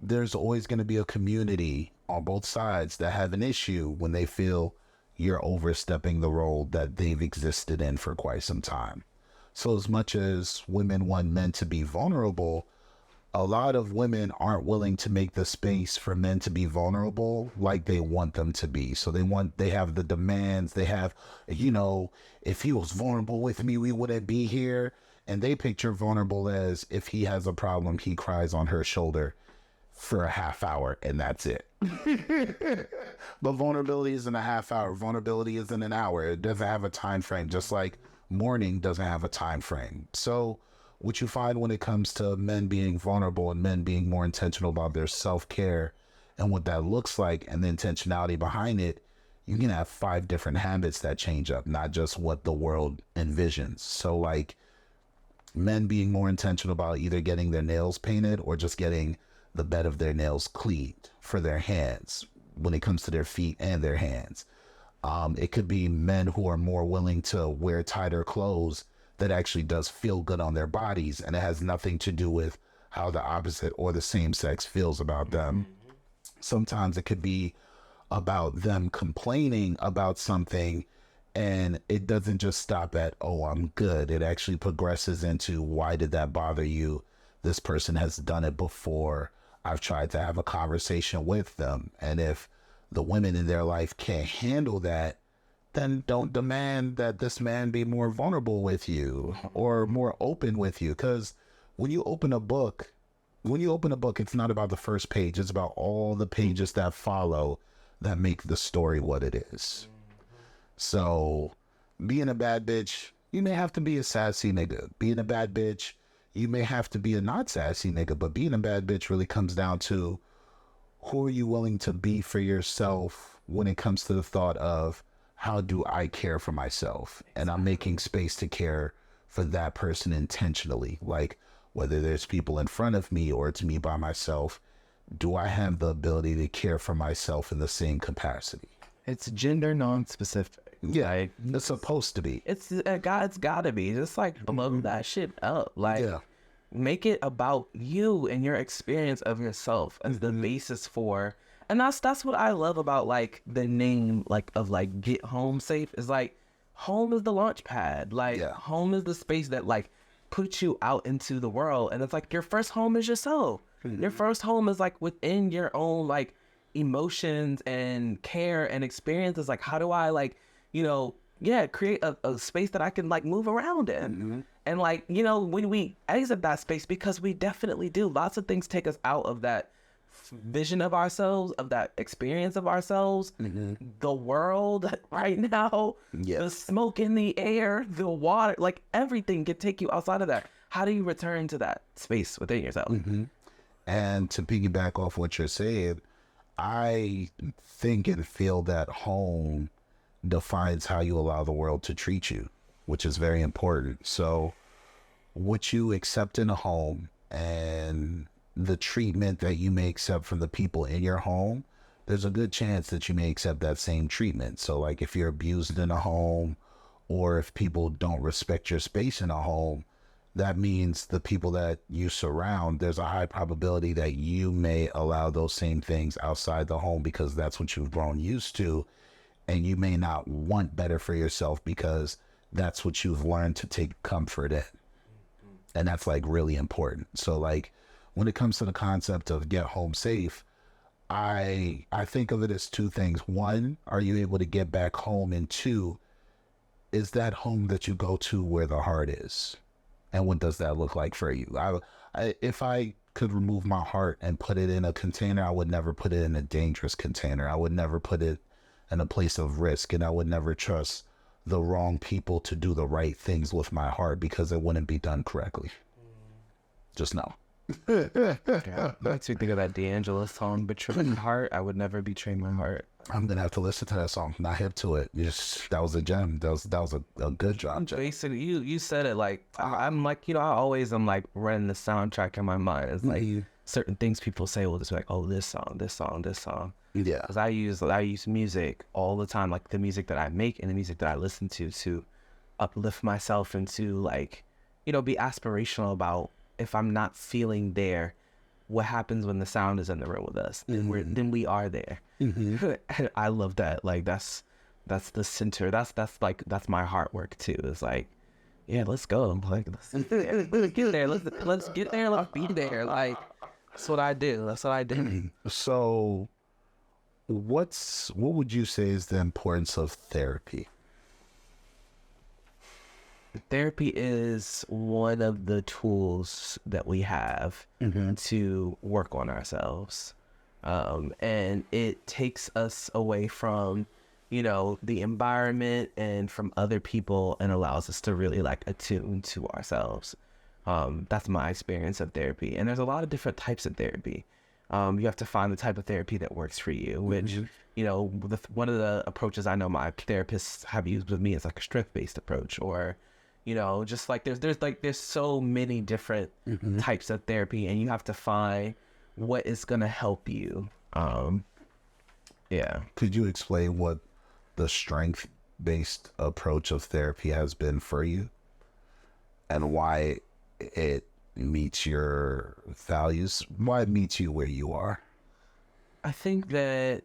there's always going to be a community on both sides that have an issue when they feel you're overstepping the role that they've existed in for quite some time. So as much as women want men to be vulnerable, a lot of women aren't willing to make the space for men to be vulnerable like they want them to be. So they have the demands, they have, if he was vulnerable with me, we wouldn't be here. And they picture vulnerable as if he has a problem, he cries on her shoulder for a half hour and that's it. But vulnerability isn't a half hour. Vulnerability isn't an hour. It doesn't have a time frame, just like mourning doesn't have a time frame. So what you find when it comes to men being vulnerable and men being more intentional about their self-care and what that looks like and the intentionality behind it, you can have 5 different habits that change up, not just what the world envisions. So like men being more intentional about either getting their nails painted or just getting the bed of their nails cleaned for their hands when it comes to their feet and their hands. It could be men who are more willing to wear tighter clothes that actually does feel good on their bodies, and it has nothing to do with how the opposite or the same sex feels about them. Sometimes it could be about them complaining about something, and it doesn't just stop at, oh, I'm good. It actually progresses into, why did that bother you? This person has done it before. I've tried to have a conversation with them. And if the women in their life can't handle that, then don't demand that this man be more vulnerable with you or more open with you. Because when you open a book, it's not about the first page. It's about all the pages that follow that make the story what it is. So being a bad bitch, you may have to be a sassy nigga. Being a bad bitch, you may have to be a not sassy nigga. But being a bad bitch really comes down to, who are you willing to be for yourself when it comes to the thought of, how do I care for myself? And I'm making space to care for that person intentionally. Like, whether there's people in front of me or it's me by myself, do I have the ability to care for myself in the same capacity? It's gender non-specific. Yeah, Like, it's supposed to be. it's gotta be just like blow that shit up. Like, Yeah. make it about you and your experience of yourself as the basis for, and that's what I love about like the name like of like Get Home Safe is like home is the launch pad. Like Yeah. home is the space that like puts you out into the world, and it's like your first home is yourself. Your first home is like within your own like emotions and care and experiences. Like, how do I like, create a space that I can like move around in. And like, when we exit that space, because we definitely do, lots of things take us out of that vision of ourselves, of that experience of ourselves, the world right now, the smoke in the air, the water, like everything can take you outside of that. How do you return to that space within yourself? And to piggyback off what you're saying, I think and feel that home defines how you allow the world to treat you, which is very important. So what you accept in a home and the treatment that you may accept from the people in your home, there's a good chance that you may accept that same treatment. So like if you're abused in a home, or if people don't respect your space in a home, that means the people that you surround, there's a high probability that you may allow those same things outside the home because that's what you've grown used to. And you may not want better for yourself because that's what you've learned to take comfort in. And that's like really important. So like when it comes to the concept of get home safe, I think of it as two things. One, are you able to get back home? And two, is that home that you go to where the heart is? And what does that look like for you? If I could remove my heart and put it in a container, I would never put it in a dangerous container. I would never put it in a place of risk, and I would never trust the wrong people to do the right things with my heart because it wouldn't be done correctly. Just know. Yeah, makes me think of that D'Angelo song, "Betray My Heart." I would never betray my heart. I'm gonna have to listen to that song. Not hip to it. That was a gem. That was a good job. Basically, you said it like I'm like I always am like running the soundtrack in my mind. It's like certain things people say will just be like, oh, this song, this song, this song. Yeah. Because I use music all the time, like the music that I make and the music that I listen to uplift myself and to like, be aspirational about if I'm not feeling there, what happens when the sound is in the room with us? Then we are there. I love that. Like that's the center. That's my heart work too. It's like, yeah, let's go. Like let's get there. Let's get there. Let's be there. Like that's what I do. That's what I do. So what would you say is the importance of therapy? Therapy is one of the tools that we have to work on ourselves. And it takes us away from, the environment and from other people and allows us to really like attune to ourselves. That's my experience of therapy. And there's a lot of different types of therapy. You have to find the type of therapy that works for you, which, one of the approaches I know my therapists have used with me is like a strength-based approach, or just like there's so many different types of therapy, and you have to find what is going to help you. Yeah. Could you explain what the strength-based approach of therapy has been for you and why it meets your values, why it meets you where you are? I think that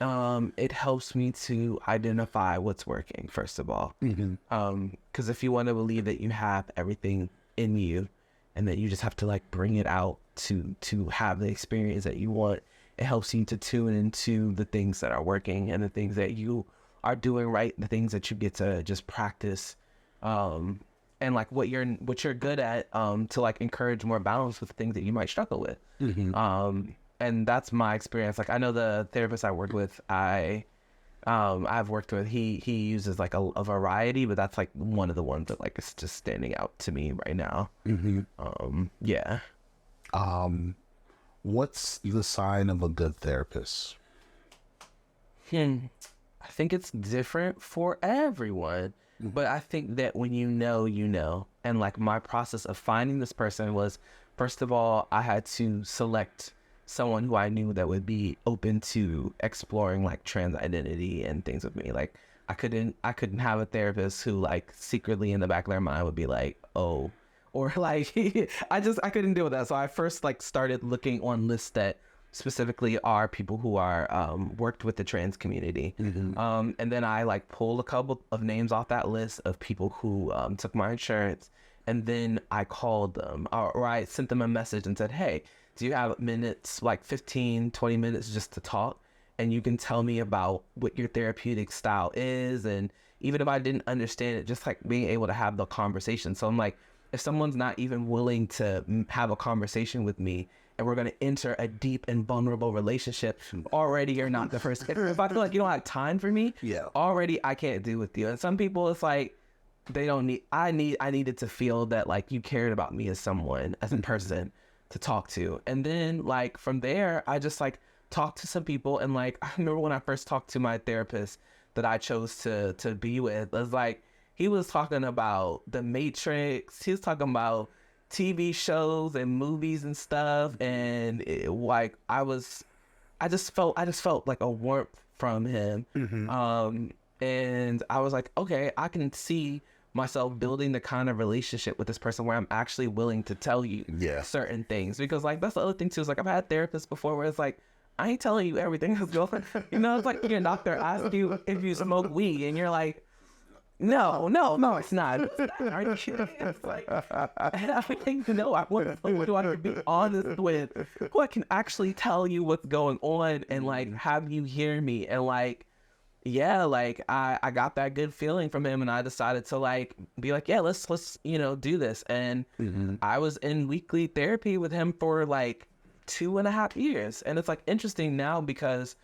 it helps me to identify what's working, first of all. Because if you want to believe that you have everything in you and that you just have to like bring it out to have the experience that you want, it helps you to tune into the things that are working and the things that you are doing right, the things that you get to just practice, and like what you're good at, to like encourage more balance with the things that you might struggle with. And that's my experience. Like I know the therapist I work with, I've worked with, he uses like a variety, but that's like one of the ones that like is just standing out to me right now. Yeah. What's the sign of a good therapist? I think it's different for everyone, but I think that when you know, and like my process of finding this person was, first of all, I had to select someone who I knew that would be open to exploring like trans identity and things with me. Like I couldn't have a therapist who like secretly in the back of their mind would be like, oh, or like I couldn't deal with that. So I first like started looking on lists that specifically are people who are worked with the trans community. And then I like pulled a couple of names off that list of people who took my insurance, and then I called them, or I sent them a message and said, hey, do you have minutes, like 15, 20 minutes just to talk? And you can tell me about what your therapeutic style is. And even if I didn't understand it, just like being able to have the conversation. So I'm like, if someone's not even willing to have a conversation with me, and we're going to enter a deep and vulnerable relationship, already you're not the first. If I feel like you don't have time for me, already I can't do with you. And some people, it's like, they don't need, I needed to feel that like you cared about me as someone, as a person to talk to. And then like from there, I just like talked to some people. And like, I remember when I first talked to my therapist that I chose to be with, it was like, he was talking about The Matrix. He was talking about TV shows and movies and stuff. And like, I just felt like a warmth from him. And I was like, okay, I can see myself building the kind of relationship with this person where I'm actually willing to tell you certain things. Because like, that's the other thing too, is like, I've had therapists before where it's like, I ain't telling you everything that's going on. You know, it's like your doctor asks you if you smoke weed and you're like, no, it's not. Are you kidding? It's like, and I think, no, I want someone who I can be honest with, who I can actually tell you what's going on and like have you hear me. And like, yeah, like I got that good feeling from him, and I decided to like be like, yeah, let's do this. And I was in weekly therapy with him for like 2.5 years. And it's like interesting now because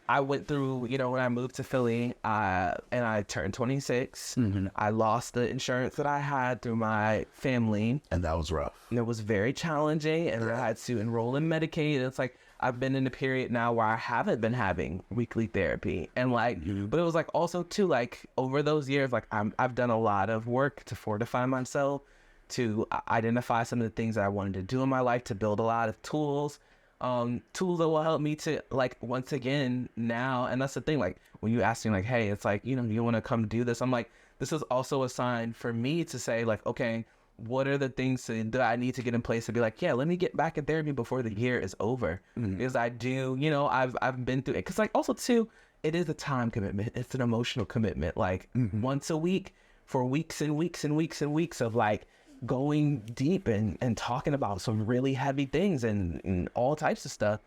I went through, when I moved to Philly, and I turned 26, I lost the insurance that I had through my family. And that was rough. And it was very challenging, and I had to enroll in Medicaid. And it's like, I've been in a period now where I haven't been having weekly therapy. And like, but it was like also too, like over those years, like I've done a lot of work to fortify myself, to identify some of the things that I wanted to do in my life, to build a lot of tools that will help me to like, once again now. And that's the thing, like when you ask me like, hey, it's like, you want to come do this? I'm like, this is also a sign for me to say like, okay, what are the things that I need to get in place to be like, yeah, let me get back in therapy before the year is over. Because I do, I've been through it. Because like also too, it is a time commitment. It's an emotional commitment. Like once a week for weeks and weeks and weeks and weeks of like going deep and talking about some really heavy things and all types of stuff.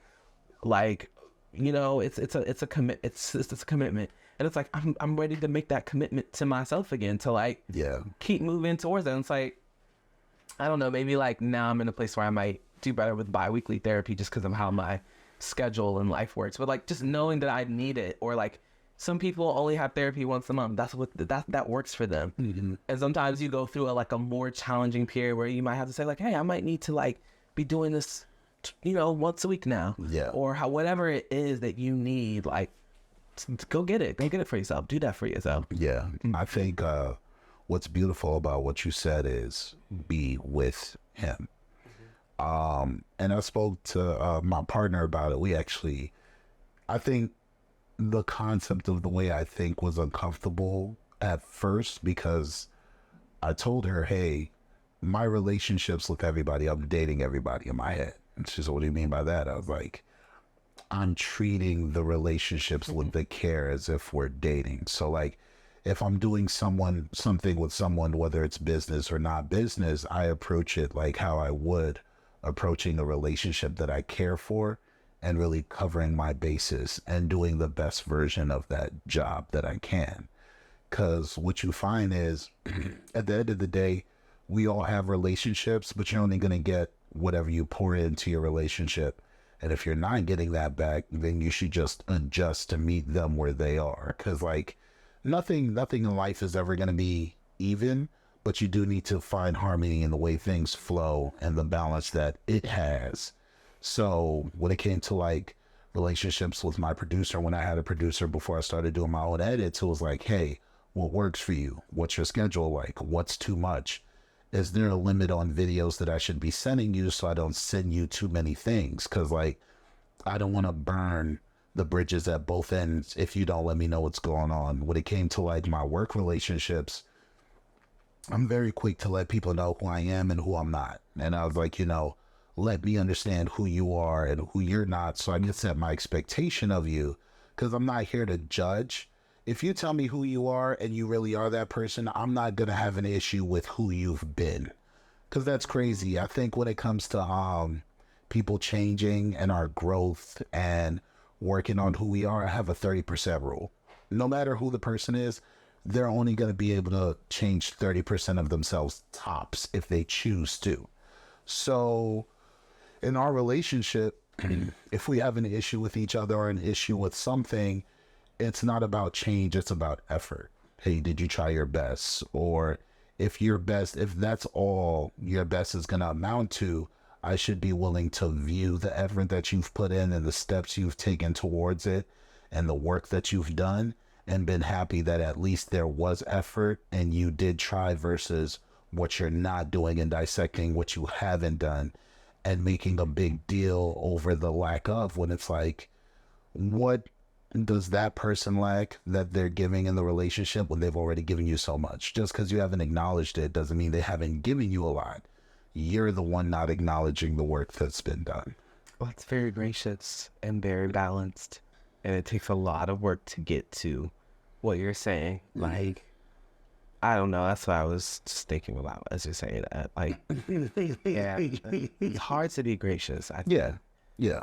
Like, it's a commitment. And it's like, I'm ready to make that commitment to myself again, to like, keep moving towards it. And it's like, I don't know, maybe like now I'm in a place where I might do better with bi-weekly therapy just because of how my schedule and life works. But like, just knowing that I need it, or like, some people only have therapy once a month. That's what that works for them. And sometimes you go through a more challenging period where you might have to say like, hey, I might need to like be doing this, once a week now. Or whatever it is that you need, like, go get it for yourself. Do that for yourself. I think what's beautiful about what you said is be with him. And I spoke to my partner about it. I think the concept of the way I think was uncomfortable at first, because I told her, hey, my relationships with everybody, I'm dating everybody in my head. And she said, what do you mean by that? I was like, I'm treating the relationships with the care as if we're dating. So like, if I'm doing something with someone, whether it's business or not business, I approach it like how I would approaching a relationship that I care for, and really covering my bases and doing the best version of that job that I can. Because what you find is, at the end of the day, we all have relationships, but you're only going to get whatever you pour into your relationship. And if you're not getting that back, then you should just adjust to meet them where they are. Because like, nothing in life is ever going to be even, but you do need to find harmony in the way things flow and the balance that it has. So when it came to like relationships with my producer, when I had a producer before I started doing my own edits, it was like, hey, what works for you? What's your schedule like? What's too much? Is there a limit on videos that I should be sending you so I don't send you too many things? Because like, I don't want to burn the bridges at both ends if you don't let me know what's going on. When it came to like my work relationships, I'm very quick to let people know who I am and who I'm not. And I was like, let me understand who you are and who you're not, so I can set my expectation of you, because I'm not here to judge. If you tell me who you are and you really are that person, I'm not going to have an issue with who you've been, because that's crazy. I think when it comes to people changing and our growth and working on who we are, I have a 30% rule. No matter who the person is, they're only going to be able to change 30% of themselves tops if they choose to. So in our relationship, if we have an issue with each other or an issue with something, it's not about change, it's about effort. Hey, did you try your best? Or if that's all your best is going to amount to, I should be willing to view the effort that you've put in and the steps you've taken towards it and the work that you've done, and been happy that at least there was effort and you did try, versus what you're not doing and dissecting what you haven't done and making a big deal over the lack of, when it's like, what does that person lack that they're giving in the relationship when they've already given you so much? Just because you haven't acknowledged it doesn't mean they haven't given you a lot. You're the one not acknowledging the work that's been done. Well, it's very gracious and very balanced, and it takes a lot of work to get to what you're saying. Like, I don't know. That's what I was just thinking about as you're saying that. Like, yeah, it's hard to be gracious. Yeah.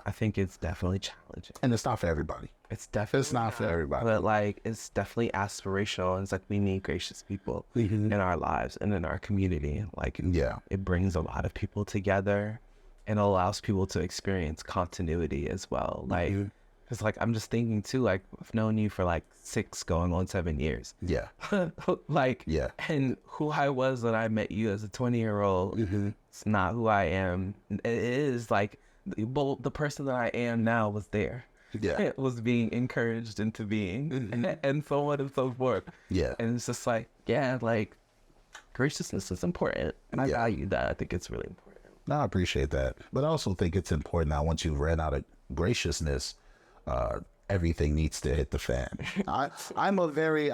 I think it's definitely challenging. And it's not for everybody. It's not for everybody. But like, it's definitely aspirational. And it's like, we need gracious people in our lives and in our community. Like, it brings a lot of people together and allows people to experience continuity as well. Like, it's like, I'm just thinking too, like, I've known you for like 6 going on 7 years. Yeah. Like, and who I was when I met you as a 20-year-old, it's not who I am. It is like, the person that I am now was there. Yeah. It was being encouraged into being, and so on and so forth. Yeah. And it's just like, like, graciousness is important. And I value that. I think it's really important. No, I appreciate that. But I also think it's important that once you've ran out of graciousness, everything needs to hit the fan. I'm a very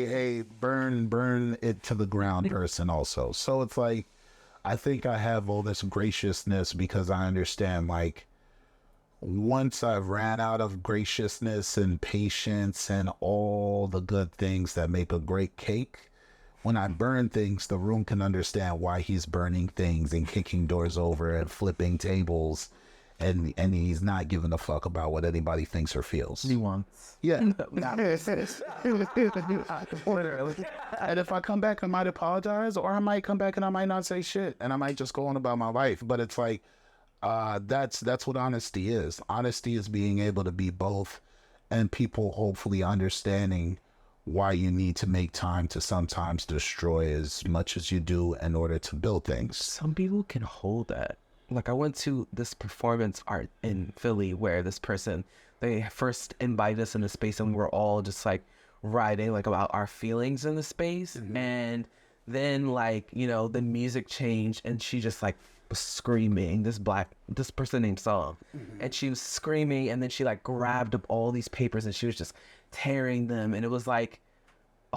hey, burn it to the ground person also. So it's like, I think I have all this graciousness because I understand, like, once I've ran out of graciousness and patience and all the good things that make a great cake, when I burn things, the room can understand why he's burning things and kicking doors over and flipping tables. And he's not giving a fuck about what anybody thinks or feels. Nuance. Yeah. Literally. And if I come back, I might apologize, or I might come back and I might not say shit, and I might just go on about my life. But it's like, that's what honesty is. Honesty is being able to be both, and people hopefully understanding why you need to make time to sometimes destroy as much as you do in order to build things. Some people can hold that. Like, I went to this performance art in Philly where this person, they first invited us in the space and we're all just like writing like about our feelings in the space. And then, like, the music changed and she just like was screaming, this person named Song. And she was screaming, and then she like grabbed up all these papers and she was just tearing them. And it was like,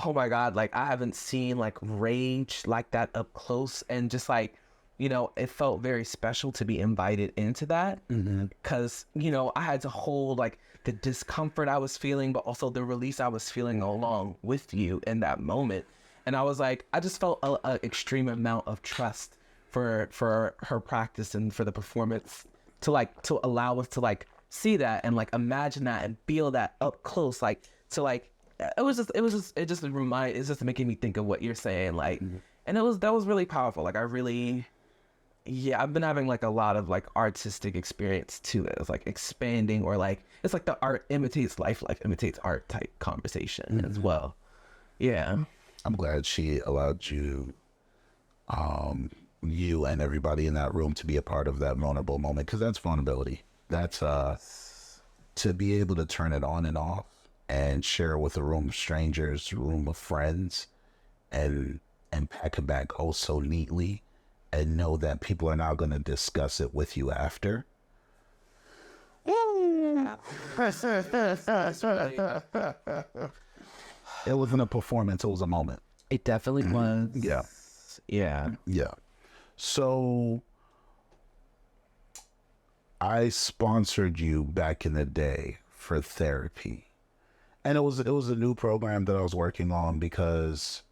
oh my God, like, I haven't seen like rage like that up close. And just like, it felt very special to be invited into that, because, I had to hold like the discomfort I was feeling, but also the release I was feeling along with you in that moment. And I was like, I just felt an extreme amount of trust for her practice and for the performance to allow us to like see that and like imagine that and feel that up close, like to like, it's just making me think of what you're saying, like, and that was really powerful. Like, I've been having like a lot of like artistic experience too. It's like expanding, or like, it's like the art imitates life imitates art type conversation as well. Yeah. I'm glad she allowed you, you and everybody in that room to be a part of that vulnerable moment, because that's vulnerability. That's to be able to turn it on and off and share with a room of strangers, a room of friends, and pack it back oh so neatly, and know that people are now going to discuss it with you after. Woo! It wasn't a performance, it was a moment. It definitely was. Yeah. Yeah. Yeah. So I sponsored you back in the day for therapy. And it was a new program that I was working on because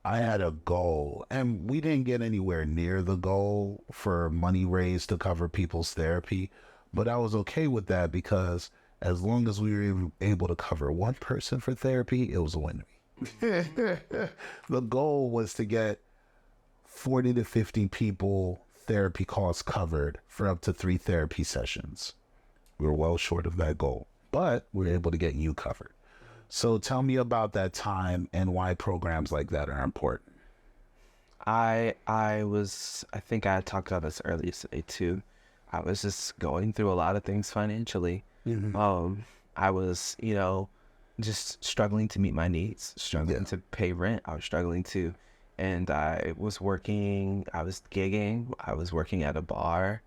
I had a goal, and we didn't get anywhere near the goal for money raised to cover people's therapy, but I was okay with that because as long as we were able to cover one person for therapy, it was a win. The goal was to get 40 to 50 people therapy costs covered for up to 3 therapy sessions. We were well short of that goal, but we were able to get you covered. So tell me about that time and why programs like that are important. I think I talked about this earlier today too. I was just going through a lot of things financially. I was, just struggling to meet my needs, struggling to pay rent. I was struggling to, and I was working, I was gigging, I was working at a bar.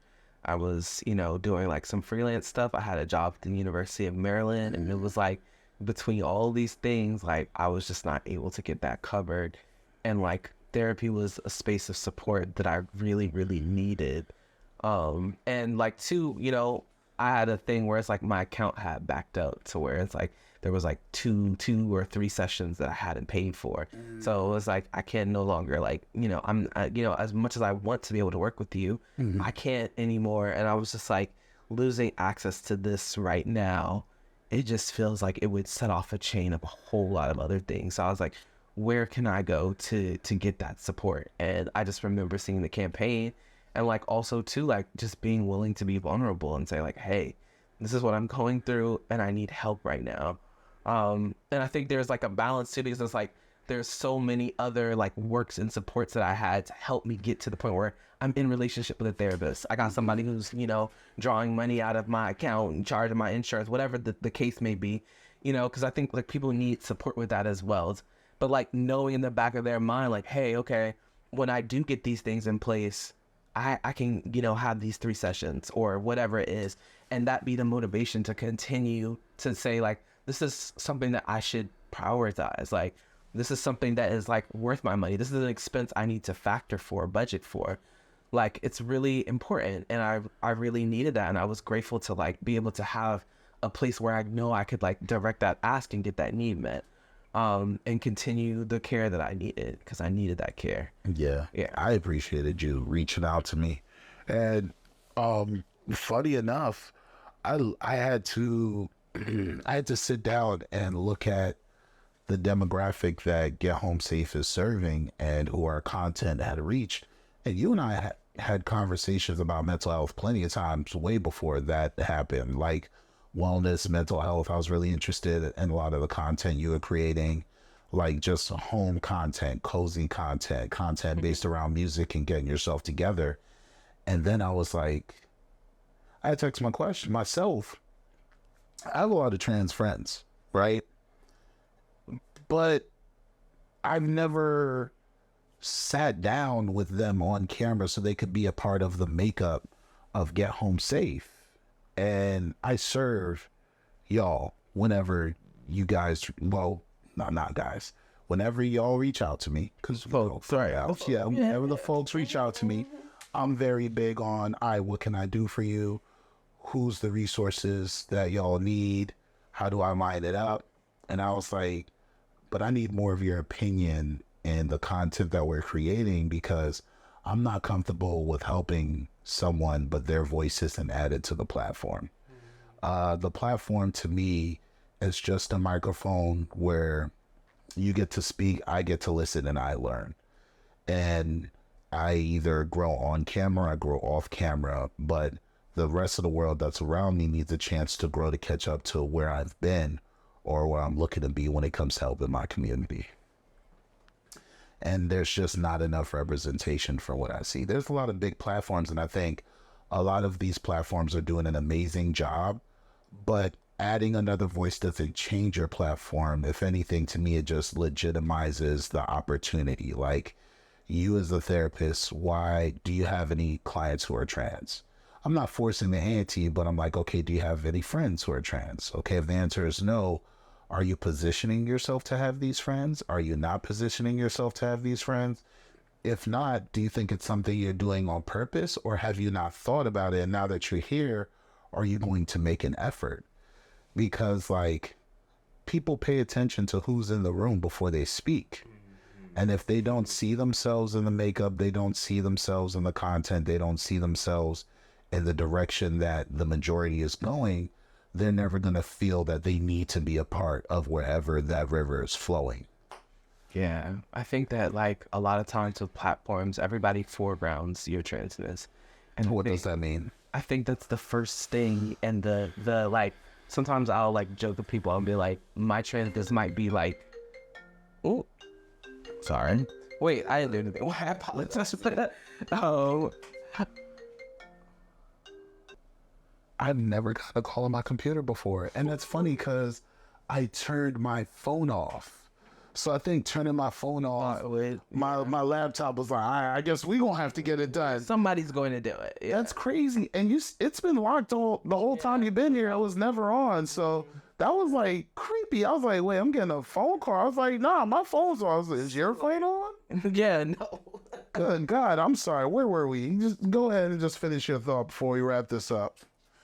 I was, doing like some freelance stuff. I had a job at the University of Maryland, and it was like, between all these things, like I was just not able to get that covered. And like therapy was a space of support that I really, really needed. And like too, I had a thing where it's like my account had backed up to where it's like there was like two or three sessions that I hadn't paid for. So it was like I can no longer like, as much as I want to be able to work with you, I can't anymore. And I was just like losing access to this right now. It just feels like it would set off a chain of a whole lot of other things. So I was like, where can I go to get that support? And I just remember seeing the campaign and like also too, like just being willing to be vulnerable and say like, hey, this is what I'm going through and I need help right now. And I think there's like a balance to these. It's like, there's so many other like works and supports that I had to help me get to the point where I'm in relationship with a therapist. I got somebody who's, drawing money out of my account and charging my insurance, whatever the case may be, because I think like people need support with that as well. But like knowing in the back of their mind, like, hey, okay, when I do get these things in place, I can, have these 3 sessions or whatever it is. And that be the motivation to continue to say like, this is something that I should prioritize. Like, this is something that is like worth my money. This is an expense I need to factor for, budget for. Like, it's really important. And I really needed that. And I was grateful to like be able to have a place where I know I could like direct that ask and get that need met. And continue the care that I needed because I needed that care. Yeah. I appreciated you reaching out to me. And funny enough, I had to I had to sit down and look at the demographic that Get Home Safe is serving and who our content had reached. And you and I had conversations about mental health plenty of times way before that happened, like wellness, mental health. I was really interested in a lot of the content you were creating, like just home content, cozy content based around music and getting yourself together. And then I was like, I text myself, I have a lot of trans friends, right? But I've never sat down with them on camera so they could be a part of the makeup of Get Home Safe. And I serve y'all whenever you guys, well, no, not guys, whenever y'all reach out to me, because folks, whenever the folks reach out to me, I'm very big on, what can I do for you? Who's the resources that y'all need? How do I line it up? And I was like, but I need more of your opinion in the content that we're creating because I'm not comfortable with helping someone, but their voice isn't added to the platform. The platform to me is just a microphone where you get to speak, I get to listen, and I learn. And I either grow on camera, I grow off camera, but the rest of the world that's around me needs a chance to grow to catch up to where I've been or where I'm looking to be when it comes to helping my community. And there's just not enough representation for what I see. There's a lot of big platforms, and I think a lot of these platforms are doing an amazing job, but adding another voice doesn't change your platform. If anything, to me, it just legitimizes the opportunity. Like, you as a therapist, why do you have any clients who are trans? I'm not forcing the ante, but I'm like, okay, do you have any friends who are trans? Okay, if the answer is no, are you positioning yourself to have these friends? Are you not positioning yourself to have these friends? If not, do you think it's something you're doing on purpose, or have you not thought about it? And now that you're here, are you going to make an effort? Because like people pay attention to who's in the room before they speak. And if they don't see themselves in the makeup, they don't see themselves in the content, they don't see themselves in the direction that the majority is going, they're never going to feel that they need to be a part of wherever that river is flowing. Yeah, I think that like a lot of times with platforms, everybody foregrounds your transness. And What does that mean? I think that's the first thing. And the like, sometimes I'll like joke with people. I'll be like, my transness might be like, oh, sorry. Wait, I didn't do anything. Well, I apologize for that. Oh, I've never got a call on my computer before. And that's funny because I turned my phone off. So I think turning my phone off, my laptop was like, I guess we gonna have to get it done. somebody's going to do it. Yeah. That's crazy. And it's been locked the whole time you've been here. It was never on. So that was like creepy. I was like, wait, I'm getting a phone call. I was like, nah, my phone's on. I was like, is your phone on? Yeah, no. Good God, I'm sorry. Where were we? Just go ahead and just finish your thought before we wrap this up.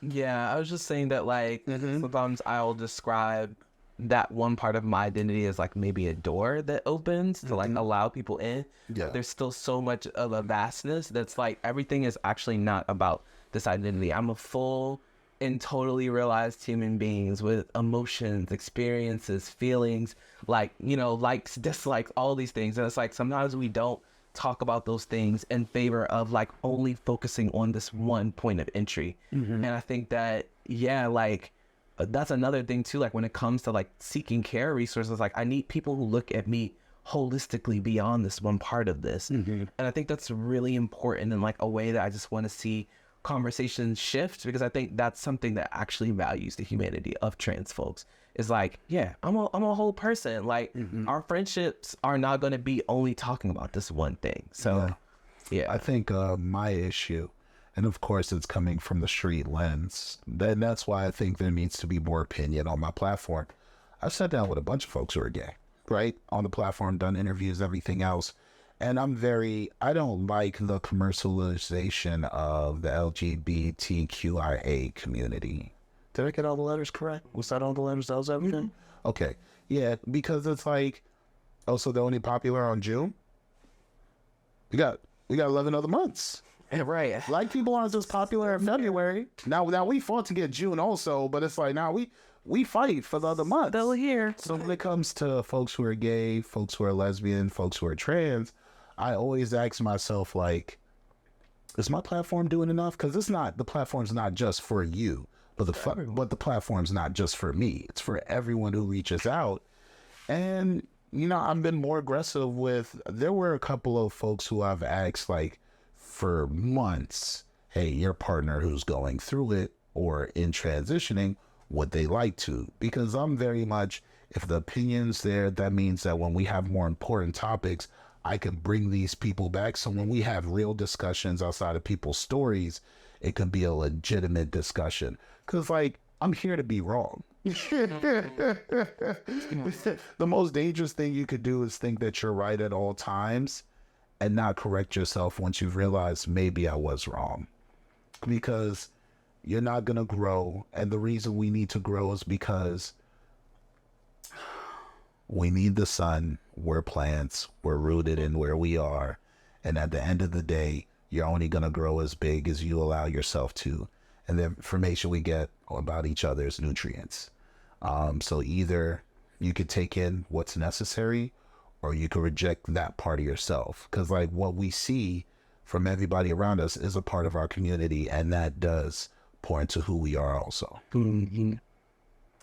Yeah, I was just saying that like sometimes I'll describe that one part of my identity as like maybe a door that opens to like allow people in. Yeah. There's still so much of a vastness that's like everything is actually not about this identity. I'm a full and totally realized human beings with emotions, experiences, feelings, like, you know, likes, dislikes, all these things. And it's like sometimes we don't talk about those things in favor of like only focusing on this one point of entry. And I think that, yeah, like that's another thing too, like when it comes to like seeking care resources, like I need people who look at me holistically beyond this one part of this. And I think that's really important in like a way that I just want to see conversations shift, because I think that's something that actually values the humanity of trans folks. Is like, yeah, I'm a whole person. Like our friendships are not going to be only talking about this one thing. So yeah. I think my issue, and of course it's coming from the street lens, then that's why I think there needs to be more opinion on my platform. I've sat down with a bunch of folks who are gay, right? On the platform, done interviews, everything else. And I don't like the commercialization of the LGBTQIA community. Did I get all the letters correct? Was that all the letters? That was everything? Okay. Yeah, because it's like, oh, so they're only popular on June? We got 11 other months. Right. Like people aren't just popular in February. Now we fought to get June also, but it's like now we fight for the other months. Still here. So when it comes to folks who are gay, folks who are lesbian, folks who are trans, I always ask myself, like, is my platform doing enough? Because the platform's not just for you, but the platform's not just for me. It's for everyone who reaches out. And, you know, I've been more aggressive there were a couple of folks who I've asked, like, for months, hey, your partner who's going through it or in transitioning, would they like to? Because I'm very much, if the opinion's there, that means that when we have more important topics, I can bring these people back. So when we have real discussions outside of people's stories, it can be a legitimate discussion. Because, like, I'm here to be wrong. The most dangerous thing you could do is think that you're right at all times and not correct yourself once you've realized maybe I was wrong. Because you're not going to grow. And the reason we need to grow is because we need the sun. We're plants. We're rooted in where we are. And at the end of the day, you're only going to grow as big as you allow yourself to. And the information we get about each other is nutrients. So either you could take in what's necessary or you could reject that part of yourself. Because like what we see from everybody around us is a part of our community. And that does pour into who we are also.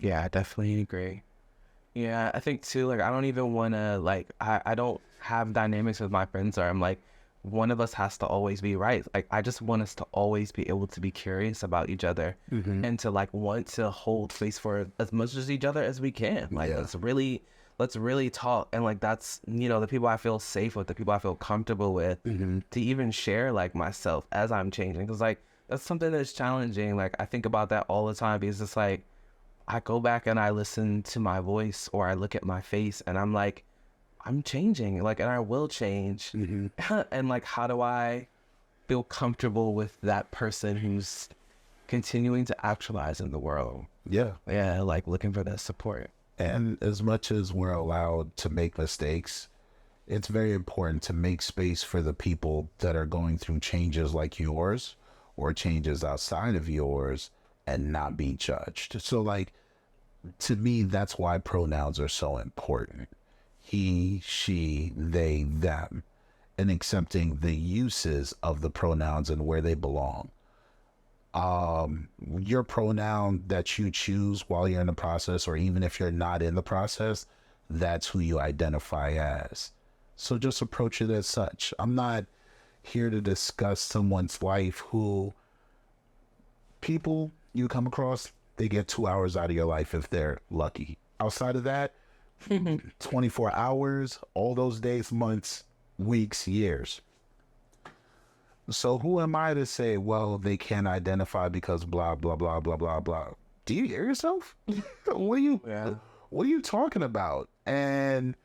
Yeah, I definitely agree. Yeah, I think too, like, I don't even want to, like, I don't have dynamics with my friends where I'm like, one of us has to always be right. Like, I just want us to always be able to be curious about each other and to, like, want to hold space for as much as each other as we can. Like, let's really talk. And, like, that's, you know, the people I feel safe with, the people I feel comfortable with to even share, like, myself as I'm changing. Because, like, that's something that's challenging. Like, I think about that all the time because it's like, I go back and I listen to my voice or I look at my face and I'm like, I'm changing, like, and I will change. And like, how do I feel comfortable with that person who's continuing to actualize in the world? Yeah. Yeah, like looking for that support. And as much as we're allowed to make mistakes, it's very important to make space for the people that are going through changes like yours or changes outside of yours and not be judged. So like, to me, that's why pronouns are so important. He, she, they, them, and accepting the uses of the pronouns and where they belong. Your pronoun that you choose while you're in the process, or even if you're not in the process, that's who you identify as. So just approach it as such. I'm not here to discuss someone's life who people you come across, they get 2 hours out of your life if they're lucky. Outside of that, 24 hours, all those days, months, weeks, years. So who am I to say, well, they can't identify because blah, blah, blah, blah, blah, blah. Do you hear yourself? What are you talking about? And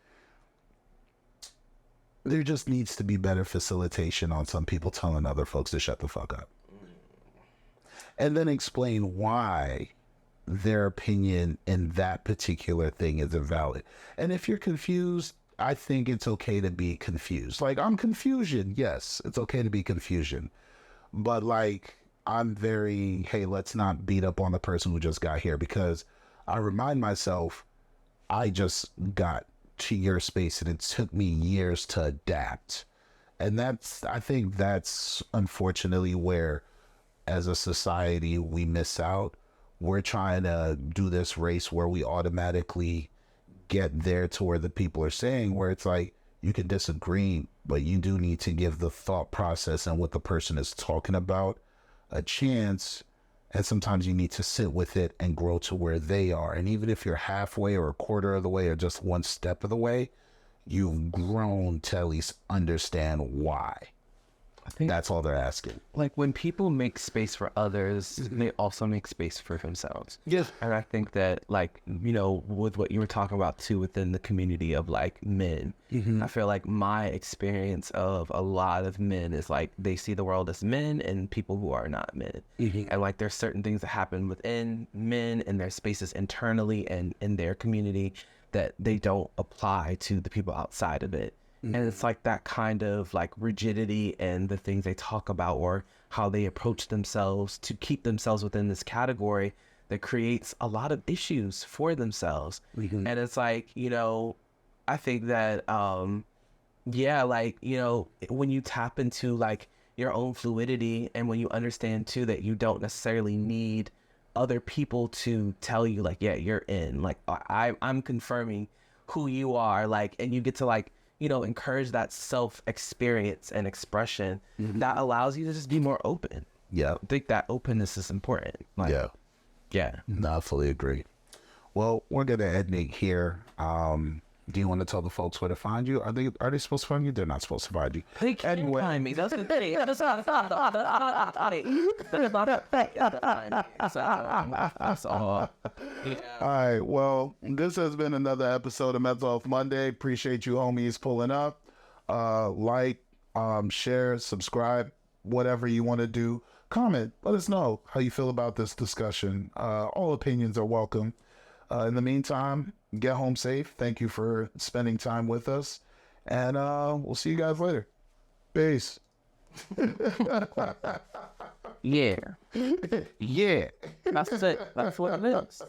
there just needs to be better facilitation on some people telling other folks to shut the fuck up. And then explain why their opinion in that particular thing is invalid. And if you're confused, I think it's okay to be confused. Like, I'm confusion. Yes, it's okay to be confusion. But like, I'm very, hey, let's not beat up on the person who just got here, because I remind myself, I just got to your space and it took me years to adapt. And I think that's unfortunately where, as a society, we miss out. We're trying to do this race where we automatically get there to where the people are saying, where it's like, you can disagree, but you do need to give the thought process and what the person is talking about a chance. And sometimes you need to sit with it and grow to where they are. And even if you're halfway or a quarter of the way or just one step of the way, you've grown to at least understand why. I think that's all they're asking. Like, when people make space for others, they also make space for themselves. Yes. And I think that, like, you know, with what you were talking about too within the community of like men, I feel like my experience of a lot of men is like, they see the world as men and people who are not men. And like, there's certain things that happen within men and their spaces internally and in their community that they don't apply to the people outside of it. And it's like that kind of like rigidity and the things they talk about or how they approach themselves to keep themselves within this category that creates a lot of issues for themselves. And it's like, you know, I think that, yeah, like, you know, when you tap into like your own fluidity and when you understand too that you don't necessarily need other people to tell you like, yeah, you're in, like, I'm confirming who you are, like, and you get to like, you know, encourage that self-experience and expression that allows you to just be more open. Yeah. I think that openness is important. Like, yeah. No, I fully agree. Well, we're going to end it here. Do you want to tell the folks where to find you? Are they supposed to find you? They're not supposed to find you. They can't find me. That's the thing. That's all. Yeah. All right. Well, this has been another episode of Mental Health Monday. Appreciate you homies pulling up. Like, share, subscribe, whatever you want to do. Comment. Let us know how you feel about this discussion. All opinions are welcome. In the meantime, get home safe. Thank you for spending time with us. And we'll see you guys later. Peace. Yeah. Yeah. That's it. That's what it is.